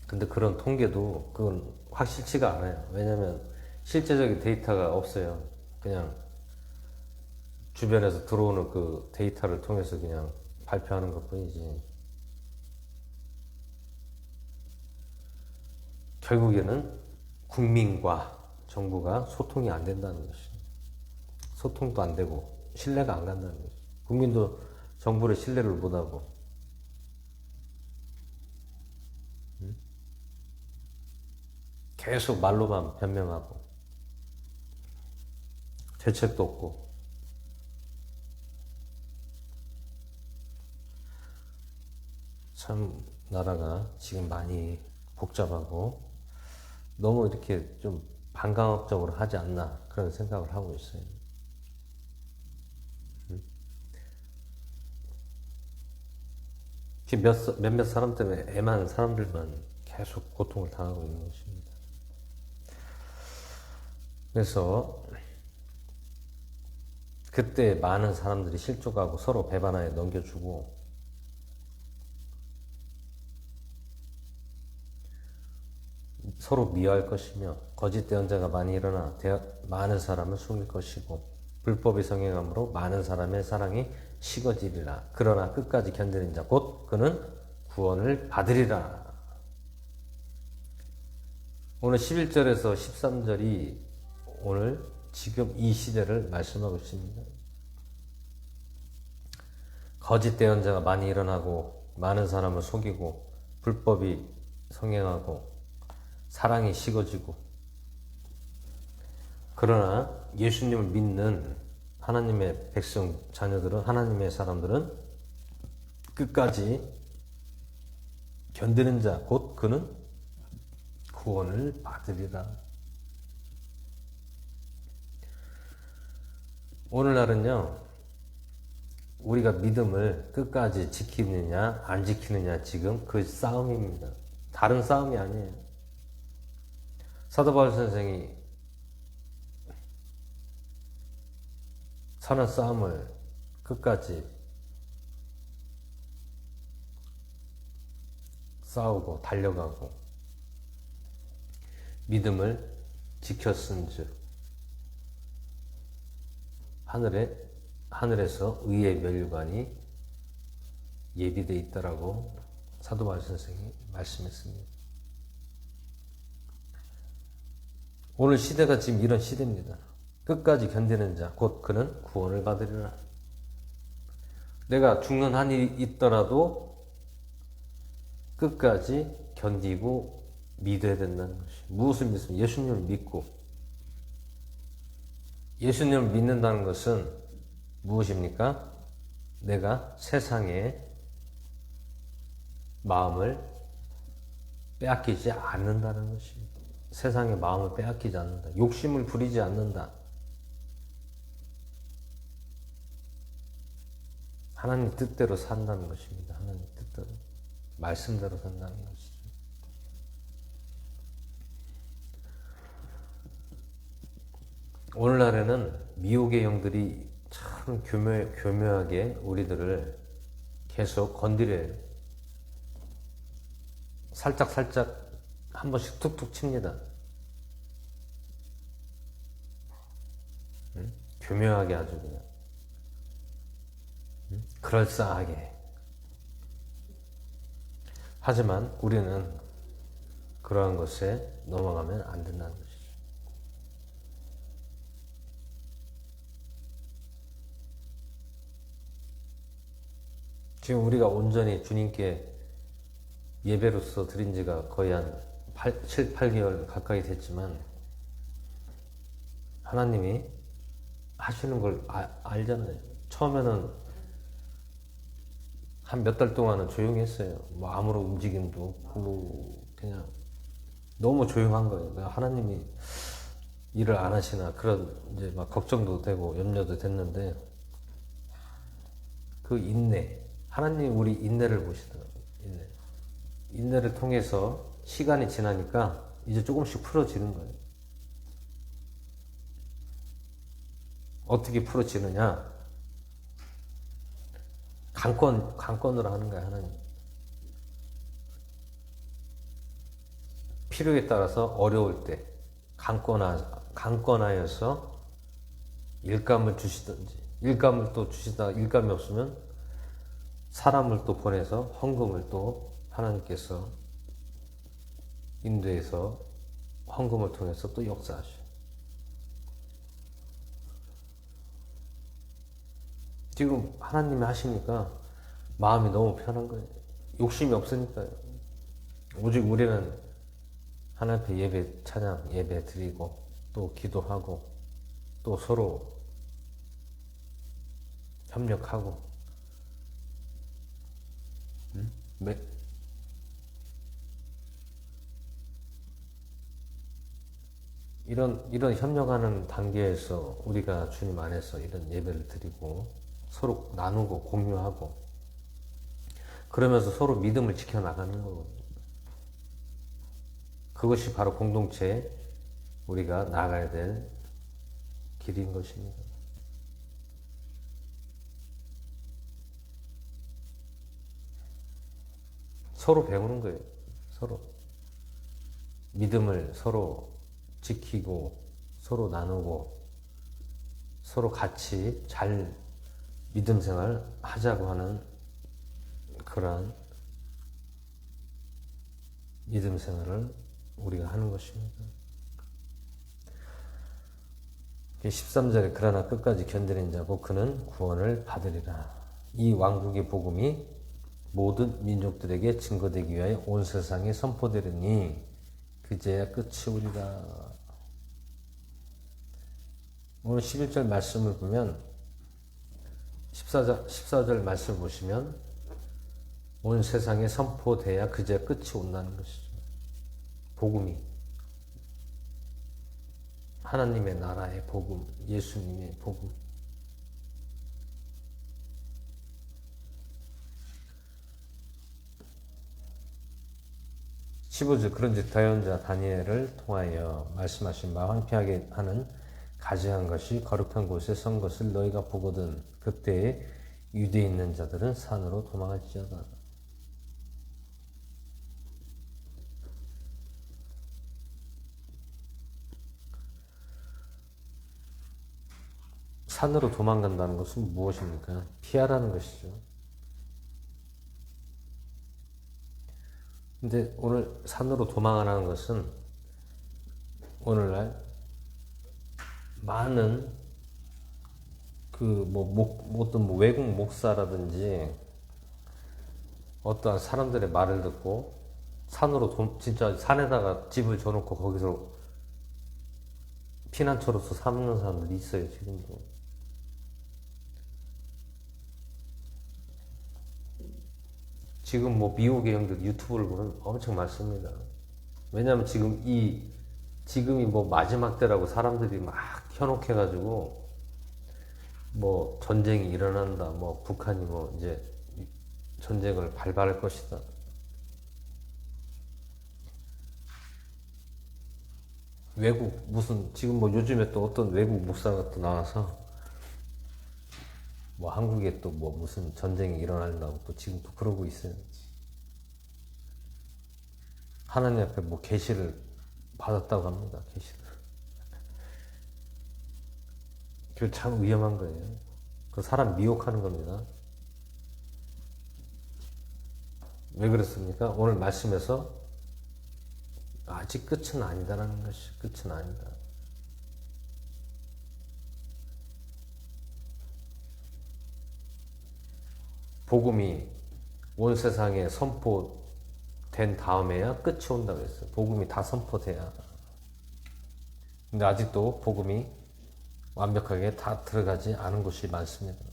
근데 그런 통계도 그건 확실치가 않아요. 왜냐면 실제적인 데이터가 없어요. 그냥 주변에서 들어오는 그 데이터를 통해서 그냥 발표하는 것 뿐이지. 결국에는 국민과 정부가 소통이 안 된다는 것이. 소통도 안 되고 신뢰가 안 간다는 것이. 국민도 정부를 신뢰를 못하고 계속 말로만 변명하고 대책도 없고. 참 나라가 지금 많이 복잡하고 너무 이렇게 좀 반강압적으로 하지 않나 그런 생각을 하고 있어요. 몇몇 사람 때문에 애만 사람들만 계속 고통을 당하고 있는 것입니다. 그래서 그때 많은 사람들이 실족하고 서로 배반하에 넘겨주고, 서로 미워할 것이며 거짓 대언자가 많이 일어나 많은 사람을 속일 것이고 불법의 성행함으로 많은 사람의 사랑이 식어지리라. 그러나 끝까지 견디는 자 곧 그는 구원을 받으리라. 오늘 11절에서 13절이 오늘 지금 이 시대를 말씀하고 있습니다. 거짓 대언자가 많이 일어나고 많은 사람을 속이고 불법이 성행하고 사랑이 식어지고, 그러나 예수님을 믿는 하나님의 백성 자녀들은, 하나님의 사람들은 끝까지 견디는 자 곧 그는 구원을 받으리라. 오늘날은요, 우리가 믿음을 끝까지 지키느냐 안 지키느냐 지금 그 싸움입니다. 다른 싸움이 아니에요. 사도 바울 선생이 선한 싸움을 끝까지 싸우고 달려가고 믿음을 지켰은즉 하늘에서 의의 면류관이 예비되어 있다라고 사도 바울 선생이 말씀했습니다. 오늘 시대가 지금 이런 시대입니다. 끝까지 견디는 자 곧 그는 구원을 받으리라. 내가 죽는 한이 있더라도 끝까지 견디고 믿어야 된다는 것이. 무엇을 믿습니까? 예수님을 믿고. 예수님을 믿는다는 것은 무엇입니까? 내가 세상의 마음을 빼앗기지 않는다는 것입니다. 세상의 마음을 빼앗기지 않는다. 욕심을 부리지 않는다. 하나님 뜻대로 산다는 것입니다. 하나님 뜻대로. 말씀대로 산다는 것이죠. 오늘날에는 미혹의 영들이 참 교묘하게 우리들을 계속 건드려요. 살짝살짝 한 번씩 툭툭 칩니다. 교묘하게 아주 그냥. 그럴싸하게. 하지만 우리는 그러한 것에 넘어가면 안 된다는 것이죠. 지금 우리가 온전히 주님께 예배로서 드린 지가 거의 한 7, 8개월 가까이 됐지만 하나님이 하시는 걸 알잖아요. 처음에는 한 몇 달 동안은 조용히 했어요. 뭐 아무런 움직임도 없고 그냥 너무 조용한 거예요. 하나님이 일을 안 하시나 그런 이제 막 걱정도 되고 염려도 됐는데 그 인내, 하나님 우리 인내를 보시더라고요. 인내를 통해서 시간이 지나니까 이제 조금씩 풀어지는 거예요. 어떻게 풀어지느냐? 강권으로 하는 거야, 하나님. 필요에 따라서 어려울 때 강권하여서 일감을 주시든지, 일감을 또 주시다가 일감이 없으면 사람을 또 보내서 헌금을 또 하나님께서 인도해서 헌금을 통해서 또 역사하셔. 지금 하나님이 하시니까 마음이 너무 편한 거예요. 욕심이 없으니까요. 오직 우리는 하나님 앞에 예배, 찬양, 예배 드리고 또 기도하고 또 서로 협력하고 이런 협력하는 단계에서 우리가 주님 안에서 이런 예배를 드리고 서로 나누고 공유하고 그러면서 서로 믿음을 지켜나가는 거거든요. 그것이 바로 공동체에 우리가 나가야 될 길인 것입니다. 서로 배우는 거예요. 서로. 믿음을 서로 지키고, 서로 나누고, 서로 같이 잘 믿음 생활 하자고 하는 그러한 믿음 생활을 우리가 하는 것입니다. 13절에 그러나 끝까지 견디는 자고 그는 구원을 받으리라. 이 왕국의 복음이 모든 민족들에게 증거되기 위하여 온 세상에 선포되리니 그제야 끝이 오리라. 오늘 11절 말씀을 보면 14절 말씀을 보시면 온 세상에 선포돼야 그제야 끝이 온다는 것이죠. 복음이 하나님의 나라의 복음, 예수님의 복음. 15절 그런즉 다연자 다니엘을 통하여 말씀하신 바 황폐하게 하는 가증한 것이 거룩한 곳에 선 것을 너희가 보거든 그때에 유대에 있는 자들은 산으로 도망할지어다. 산으로 도망간다는 것은 무엇입니까? 피하라는 것이죠. 근데 오늘 산으로 도망하라는 것은 오늘날 많은 어떤 외국 목사라든지 어떠한 사람들의 말을 듣고 산으로 진짜 산에다가 집을 줘놓고 거기서 피난처로서 삼는 사람들이 있어요, 지금도. 지금 미국의 형들 유튜브를 보면 엄청 많습니다. 왜냐하면 지금이 마지막 때라고 사람들이 막 현혹해가지고 전쟁이 일어난다, 북한이 이제 전쟁을 발발할 것이다. 외국 지금 요즘에 또 어떤 외국 목사가 또 나와서 한국에 또 무슨 전쟁이 일어난다고 또 지금 또 그러고 있어요. 하나님 앞에 계시를 받았다고 합니다. 계시를. 그거 참 위험한 거예요. 그 사람 미혹하는 겁니다. 왜 그렇습니까? 오늘 말씀에서 아직 끝은 아니다라는 것이 끝은 아니다. 복음이 온 세상에 선포된 다음에야 끝이 온다고 했어요. 복음이 다 선포돼야. 근데 아직도 복음이 완벽하게 다 들어가지 않은 곳이 많습니다.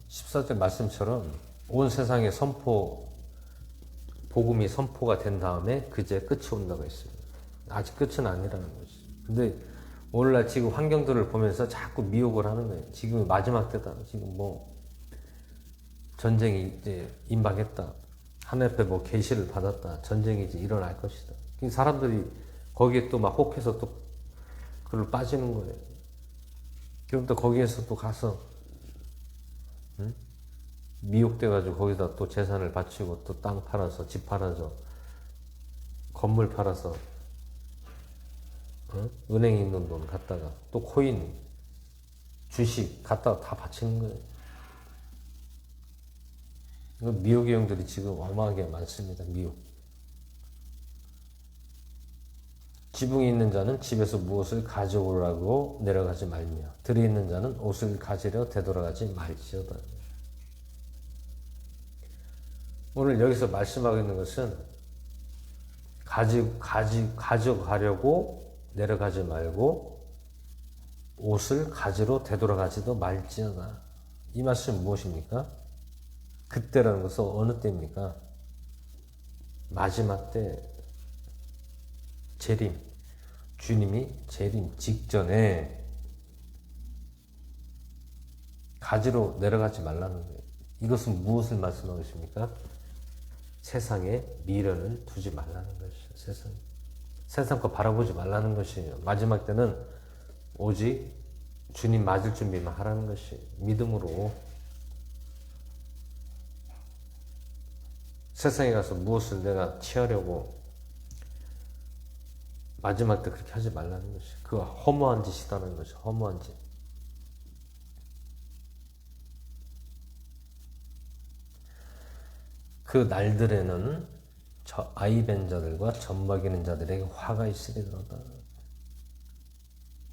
14절 말씀처럼 온 세상에 복음이 선포가 된 다음에 그제 끝이 온다고 했어요. 아직 끝은 아니라는 거지. 근데 오늘날 지금 환경들을 보면서 자꾸 미혹을 하는 거예요. 지금 마지막 때다. 지금 전쟁이 이제 임박했다. 하나님 앞에 계시를 받았다. 전쟁이 이제 일어날 것이다. 사람들이 거기에 또 막 혹해서 또 그걸 빠지는 거예요. 그럼 또 거기에서 또 가서 미혹돼가지고 거기다 또 재산을 바치고 또 땅 팔아서 집 팔아서 건물 팔아서 은행에 있는 돈 갖다가 또 코인 주식 갖다가 다 바치는 거예요. 미혹의 형들이 지금 어마하게 많습니다. 미혹. 지붕에 있는 자는 집에서 무엇을 가져오라고 내려가지 말며 들에 있는 자는 옷을 가지려 되돌아가지 말지어다. 오늘 여기서 말씀하고 있는 것은 가져가려고 내려가지 말고 옷을 가지러 되돌아가지도 말지어다. 이 말씀은 무엇입니까? 그때라는 것은 어느 때입니까? 마지막 때 재림, 주님이 재림 직전에 가지러 내려가지 말라는 거예요. 이것은 무엇을 말씀하고 있습니까? 세상에 미련을 두지 말라는 것이죠. 세상 거 바라보지 말라는 것이에요. 마지막 때는 오직 주님 맞을 준비만 하라는 것이 믿음으로 세상에 가서 무엇을 내가 취하려고 마지막 때 그렇게 하지 말라는 것이. 그거 허무한 짓이라는 것이. 허무한 짓. 그 날들에는 저 아이벤 자들과 젖먹이는 자들에게 화가 있으리로다.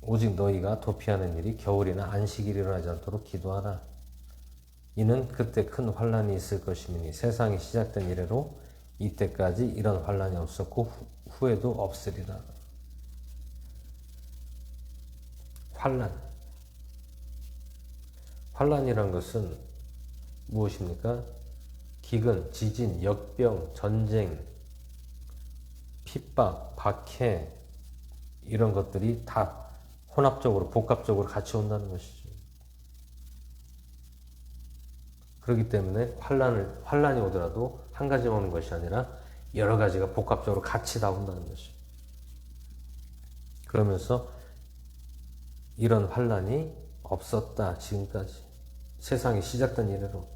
오직 너희가 도피하는 일이 겨울이나 안식일이 일어나지 않도록 기도하라. 이는 그때 큰 환란이 있을 것이니 세상이 시작된 이래로 이때까지 이런 환란이 없었고 후에도 없으리라. 환란. 환란이란 것은 무엇입니까? 기근, 지진, 역병, 전쟁, 핍박, 박해 이런 것들이 다 혼합적으로 복합적으로 같이 온다는 것이죠. 그렇기 때문에 환란이 오더라도 한 가지 오는 것이 아니라 여러 가지가 복합적으로 같이 다 온다는 것이죠. 그러면서 이런 환란이 없었다 지금까지 세상이 시작된 이래로.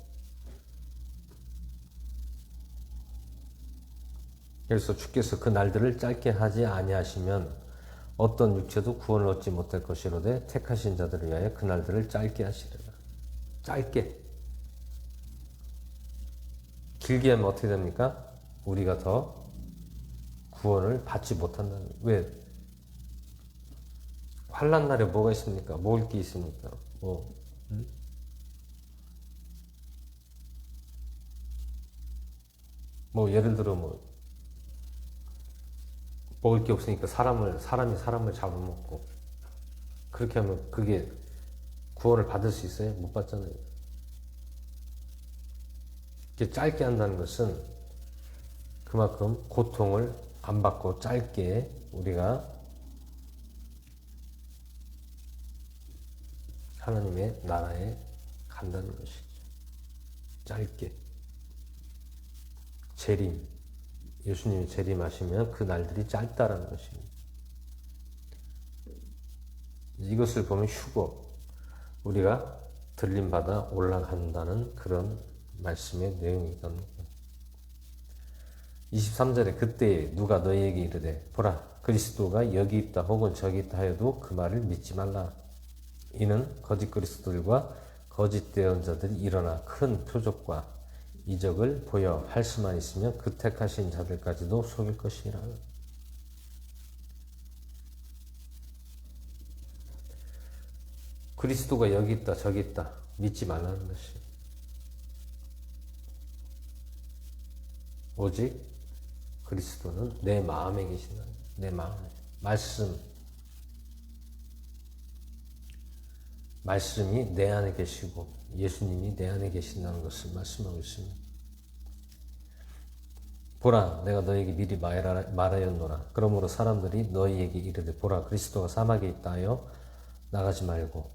그래서 주께서 그 날들을 짧게 하지 아니하시면 어떤 육체도 구원을 얻지 못할 것이로되 택하신 자들을 위하여 그 날들을 짧게 하시리라. 짧게. 길게 하면 어떻게 됩니까? 우리가 더 구원을 받지 못한다는. 왜? 환난 날에 뭐가 있습니까? 먹을 게 있습니까? 예를 들어 먹을 게 없으니까 사람이 사람을 잡아먹고, 그렇게 하면 그게 구원을 받을 수 있어요? 못 받잖아요. 이렇게 짧게 한다는 것은 그만큼 고통을 안 받고 짧게 우리가 하나님의 나라에 간다는 것이죠. 짧게. 재림. 예수님이 재림하시면 그 날들이 짧다라는 것입니다. 이것을 보면 휴거. 우리가 들림받아 올라간다는 그런 말씀의 내용이 겁니다. 23절에 그때 누가 너희에게 이르되 보라 그리스도가 여기 있다 혹은 저기 있다 하여도 그 말을 믿지 말라. 이는 거짓 그리스도들과 거짓 대언자들이 일어나 큰 표적과 이적을 보여 할 수만 있으면 그 택하신 자들까지도 속일 것이라. 그리스도가 여기 있다 저기 있다 믿지 말라는 것이. 오직 그리스도는 내 마음에 계신다. 내 마음에. 말씀이 내 안에 계시고 예수님이 내 안에 계신다는 것을 말씀하고 있습니다. 보라 내가 너희에게 미리 말하였노라. 그러므로 사람들이 너희에게 이르되 보라 그리스도가 사막에 있다 하여 나가지 말고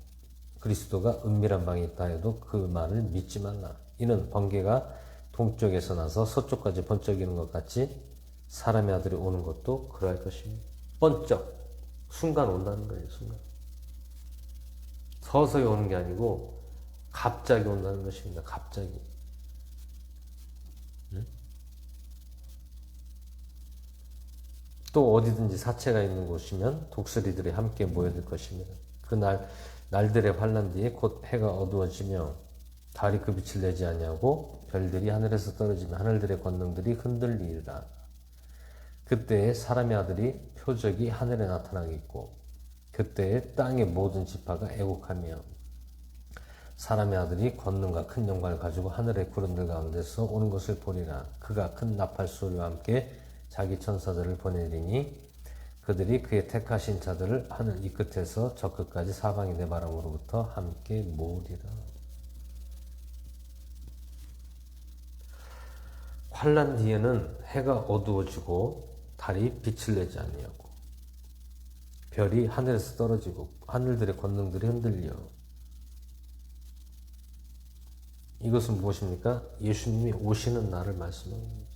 그리스도가 은밀한 방에 있다 해도 그 말을 믿지 말라. 이는 번개가 동쪽에서 나서 서쪽까지 번쩍이는 것 같이 사람의 아들이 오는 것도 그러할 것입니다. 번쩍 순간 온다는 거예요. 순간. 서서히 오는 게 아니고 갑자기 온다는 것입니다. 갑자기. 또 어디든지 사체가 있는 곳이면 독수리들이 함께 모여들 것입니다. 그 날들의 환난 뒤에 곧 해가 어두워지며 달이 그 빛을 내지 아니하고 별들이 하늘에서 떨어지며 하늘들의 권능들이 흔들리리라. 그때에 사람의 아들이 표적이 하늘에 나타나겠고 그때에 땅의 모든 지파가 애곡하며 사람의 아들이 권능과 큰 영광을 가지고 하늘의 구름들 가운데서 오는 것을 보리라. 그가 큰 나팔 소리와 함께 자기 천사들을 보내리니 그들이 그의 택하신 자들을 하늘 이 끝에서 저 끝까지 사방의 네 바람으로부터 함께 모으리라. 환난 뒤에는 해가 어두워지고 달이 빛을 내지 아니하고 별이 하늘에서 떨어지고 하늘들의 권능들이 흔들려. 이것은 무엇입니까? 예수님이 오시는 날을 말씀합니다.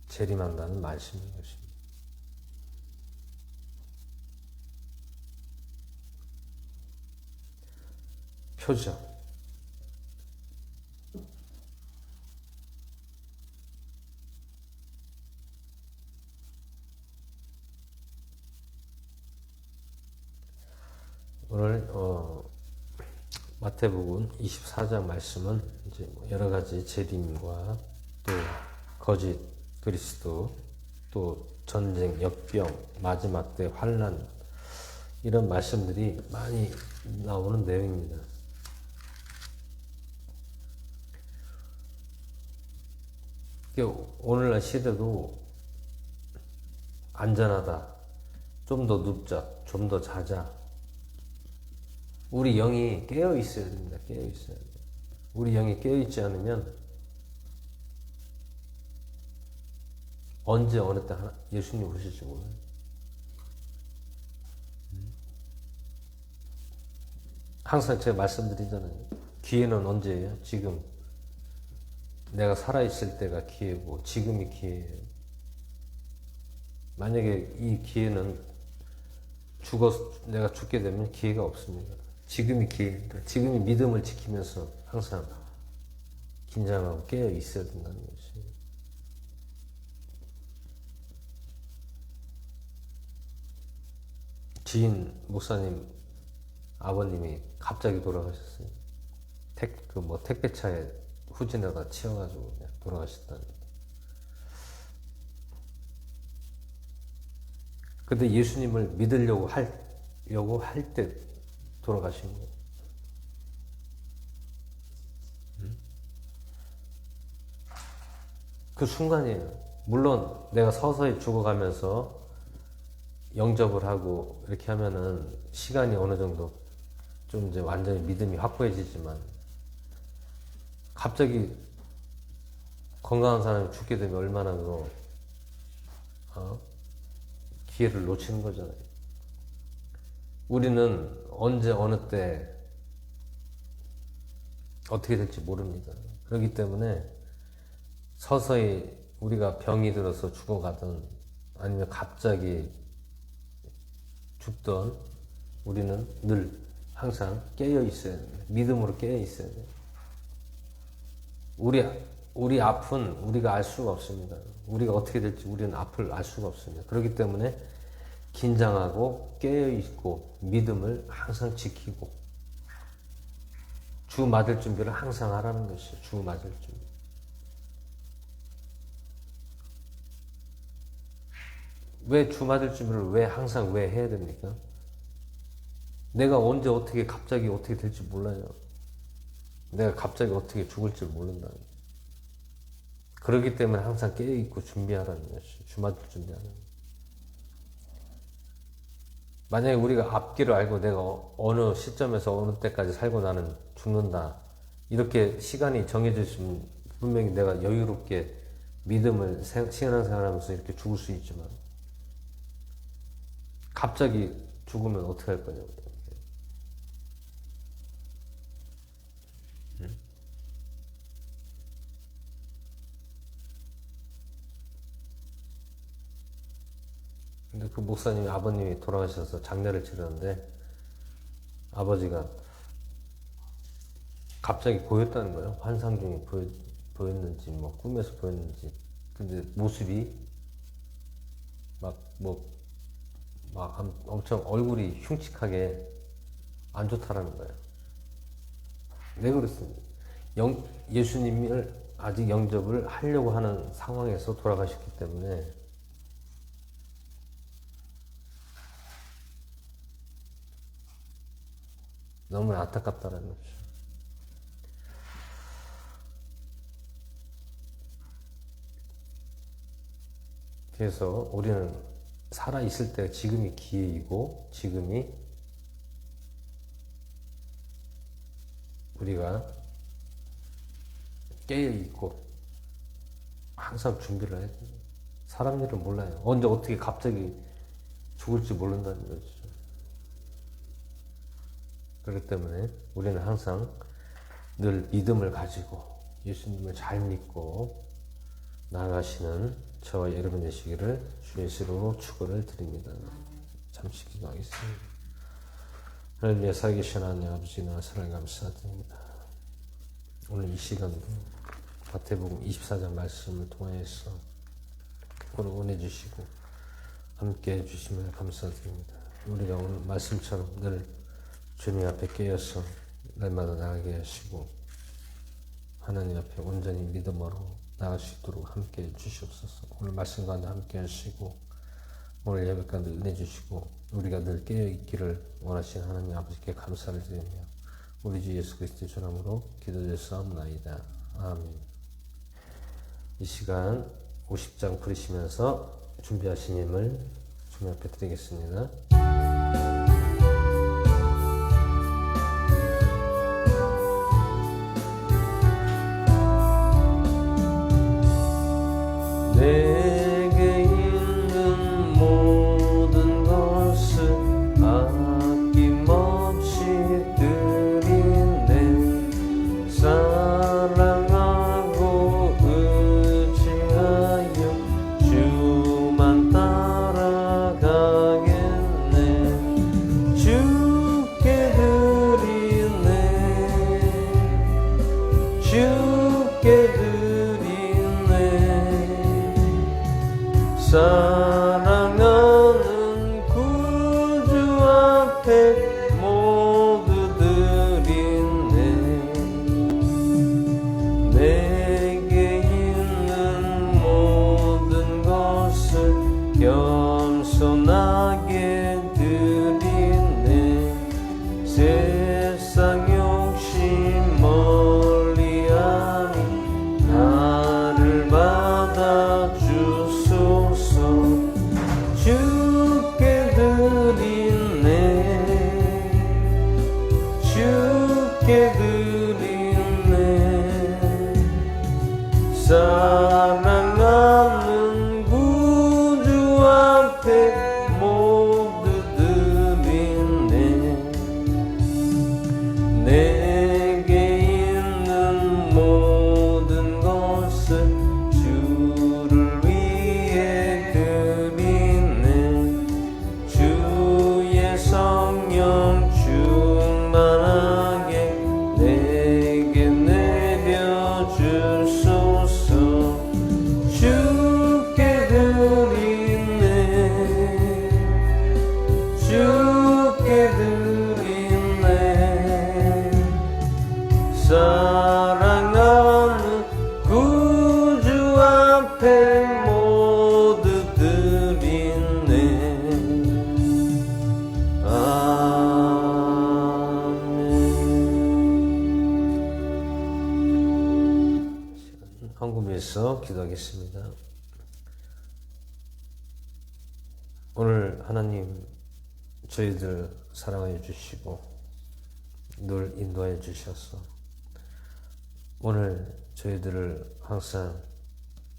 재림한다는 말씀인 것입니다. 표적. 오늘 마태복음 24장 말씀은 이제 여러 가지 재림과 또 거짓 그리스도, 또 전쟁, 역병, 마지막 때 환난, 이런 말씀들이 많이 나오는 내용입니다. 오늘날 시대도 안전하다, 좀 더 눕자, 좀 더 자자. 우리 영이 깨어 있어야 됩니다. 깨어 있어야 돼요. 우리 영이 깨어 있지 않으면 언제 어느 때 예수님 오실지 몰라요. 항상 제가 말씀드리잖아요. 기회는 언제예요? 지금. 내가 살아있을 때가 기회고 지금이 기회예요. 만약에 이 기회는 내가 죽게 되면 기회가 없습니다. 지금이 기회입니다. 지금이 믿음을 지키면서 항상 긴장하고 깨어 있어야 된다는 것이. 지인 목사님 아버님이 갑자기 돌아가셨어요. 택배차에 후진하다 치여가지고 그냥 돌아가셨다는. 근데 예수님을 믿으려고 할 때 돌아가신 거예요. 그 순간이에요. 물론 내가 서서히 죽어가면서 영접을 하고 이렇게 하면은 시간이 어느 정도 좀 이제 완전히 믿음이 확고해지지만, 갑자기 건강한 사람이 죽게 되면 얼마나 기회를 놓치는 거잖아요. 우리는 언제 어느 때 어떻게 될지 모릅니다. 그렇기 때문에 서서히 우리가 병이 들어서 죽어가든 아니면 갑자기 죽던, 우리는 늘 항상 깨어 있어야 돼요. 믿음으로 깨어 있어야 돼요. 우리 앞은 우리가 알 수가 없습니다. 우리가 어떻게 될지 우리는 앞을 알 수가 없습니다. 그렇기 때문에 긴장하고 깨어있고 믿음을 항상 지키고 주 맞을 준비를 항상 하라는 것이죠. 주 맞을 준비. 왜 주 맞을 준비를 항상 해야 됩니까? 내가 언제 갑자기 어떻게 될지 몰라요. 내가 갑자기 어떻게 죽을지 모른다. 그렇기 때문에 항상 깨어있고 준비하라는 것이, 주 맞을 준비하는 것. 만약에 우리가 앞길을 알고 내가 어느 시점에서 어느 때까지 살고 나는 죽는다, 이렇게 시간이 정해져 있으면 분명히 내가 여유롭게 믿음을 신앙생활하면서 이렇게 죽을 수 있지만, 갑자기 죽으면 어떻게 할 거냐고. 근데 그 목사님이 아버님이 돌아가셔서 장례를 치르는데 아버지가 갑자기 보였다는 거예요. 환상 중에 보였는지 꿈에서 보였는지. 근데 모습이 엄청 얼굴이 흉측하게 안 좋다라는 거예요. 왜 그렇습니까? 예수님을 아직 영접을 하려고 하는 상황에서 돌아가셨기 때문에 너무 안타깝다는 거죠. 그래서 우리는 살아있을 때 지금이 기회이고, 지금이 우리가 깨어있고 항상 준비를 해야 돼요. 사람 일은 몰라요. 언제 어떻게 갑자기 죽을지 모른다는 거죠. 그렇기 때문에 우리는 항상 늘 믿음을 가지고 예수님을 잘 믿고 나아가시는 저와 여러분 되시기를 주의 이름으로 축원을 드립니다. 잠시 기도하겠습니다. 하나님, 살아계신 하나님 아버지나 사랑 감사드립니다. 오늘 이 시간도 마태복음 24장 말씀을 통하여서 오늘 은혜 주시고 함께 해주시면 감사드립니다. 우리가 오늘 말씀처럼 늘 주님 앞에 깨어서 날마다 나가게 하시고 하나님 앞에 온전히 믿음으로 나갈 수 있도록 함께 해주시옵소서. 오늘 말씀 가운데 함께 하시고 오늘 예배 가운데 은혜 주시고 우리가 늘 깨어있기를 원하시는 하나님 아버지께 감사를 드리며 우리 주 예수 그리스도의 이름으로 기도드렸사옵나이다. 아멘. 이 시간 50장 부르시면서 준비하신 힘을 주님 앞에 드리겠습니다. 내게 있는 모든 것을 아낌없이 드리네. 사랑하고 의지하여 주만 따라가겠네. 주께 드리네. 주께 드리네. 사랑하는 구주 앞에 모두 드리네. 내게 있는 모든 것을 겸손하게 드리네. 세상 욕심 멀리하니 나를 받아주소서. 주께 드리네. 주께 드리네. 사랑하는 구주 앞에 모두 드리네. 내게 있는 모든 것을 주를 위해 드리네. 주의 성령 충만하게 내게 내려주소서. 주께 드리네. 주께 드리네. 사랑하는 구주 앞에 모두 드리네. 아멘. 헌금에서 기도하겠습니다. 오늘 하나님 저희들 사랑하여 주시고 늘 인도하여 주셔서 오늘 저희들을 항상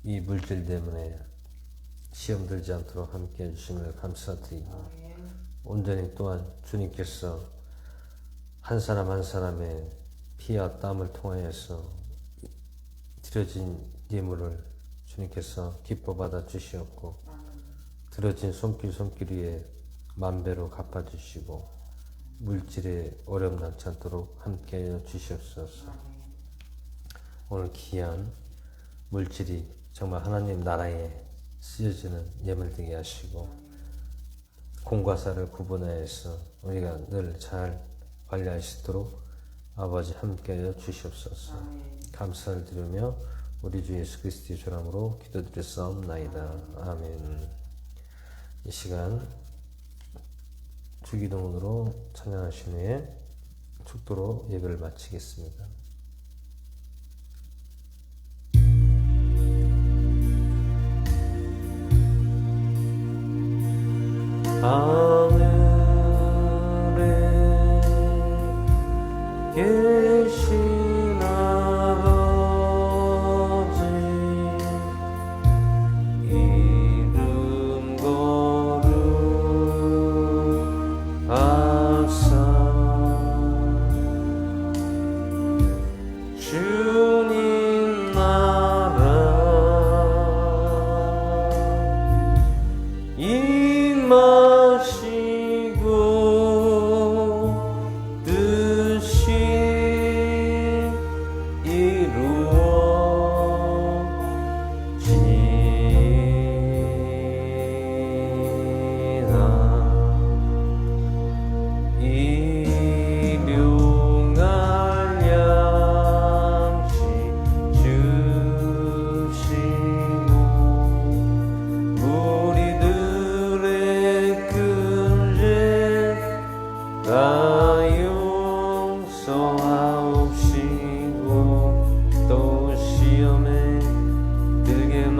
이 물질 때문에 시험 들지 않도록 함께 해주심을 감사드리고 온전히 또한 주님께서 한 사람 한 사람의 피와 땀을 통하여서 드려진 예물을 주님께서 기뻐 받아 주시었고 들어진 손길 위에 만배로 갚아주시고 물질에 어려움 낳지 않도록 함께하여 주시옵소서. 오늘 귀한 물질이 정말 하나님 나라에 쓰여지는 예물 되게 하시고 공과 사를 구분하여서 우리가 늘 잘 관리할 수 있도록 아버지 함께하여 주시옵소서. 감사를 드리며 우리 주 예수 그리스도의 이름으로 기도드렸사옵나이다. 아멘. 이 시간 주기도문으로 찬양하신 후에 축도로 예배를 마치겠습니다. 하늘에 계신 아버지 이름 거룩하사 주님 나라 임하시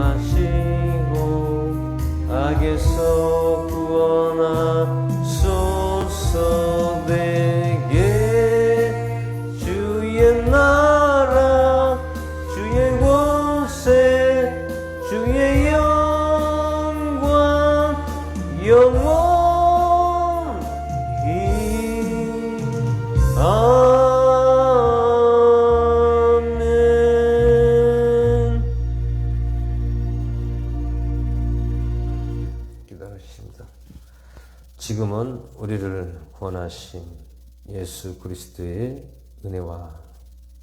말씀하시고 악에서 구원하소서. 내게 주의 나라 주의 권세 주의 영광 영원히 아멘. 기도하겠습니다. 지금은 우리를 구원하신 예수 그리스도의 은혜와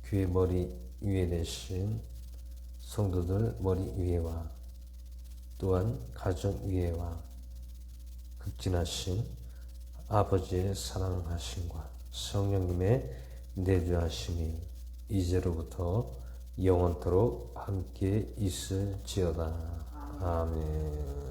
교회 머리 위에 되신 성도들 머리 위에와 또한 가정 위에와 극진하신 아버지의 사랑하심과 성령님의 내주하심이 이제로부터 영원토록 함께 있을지어다. 아멘.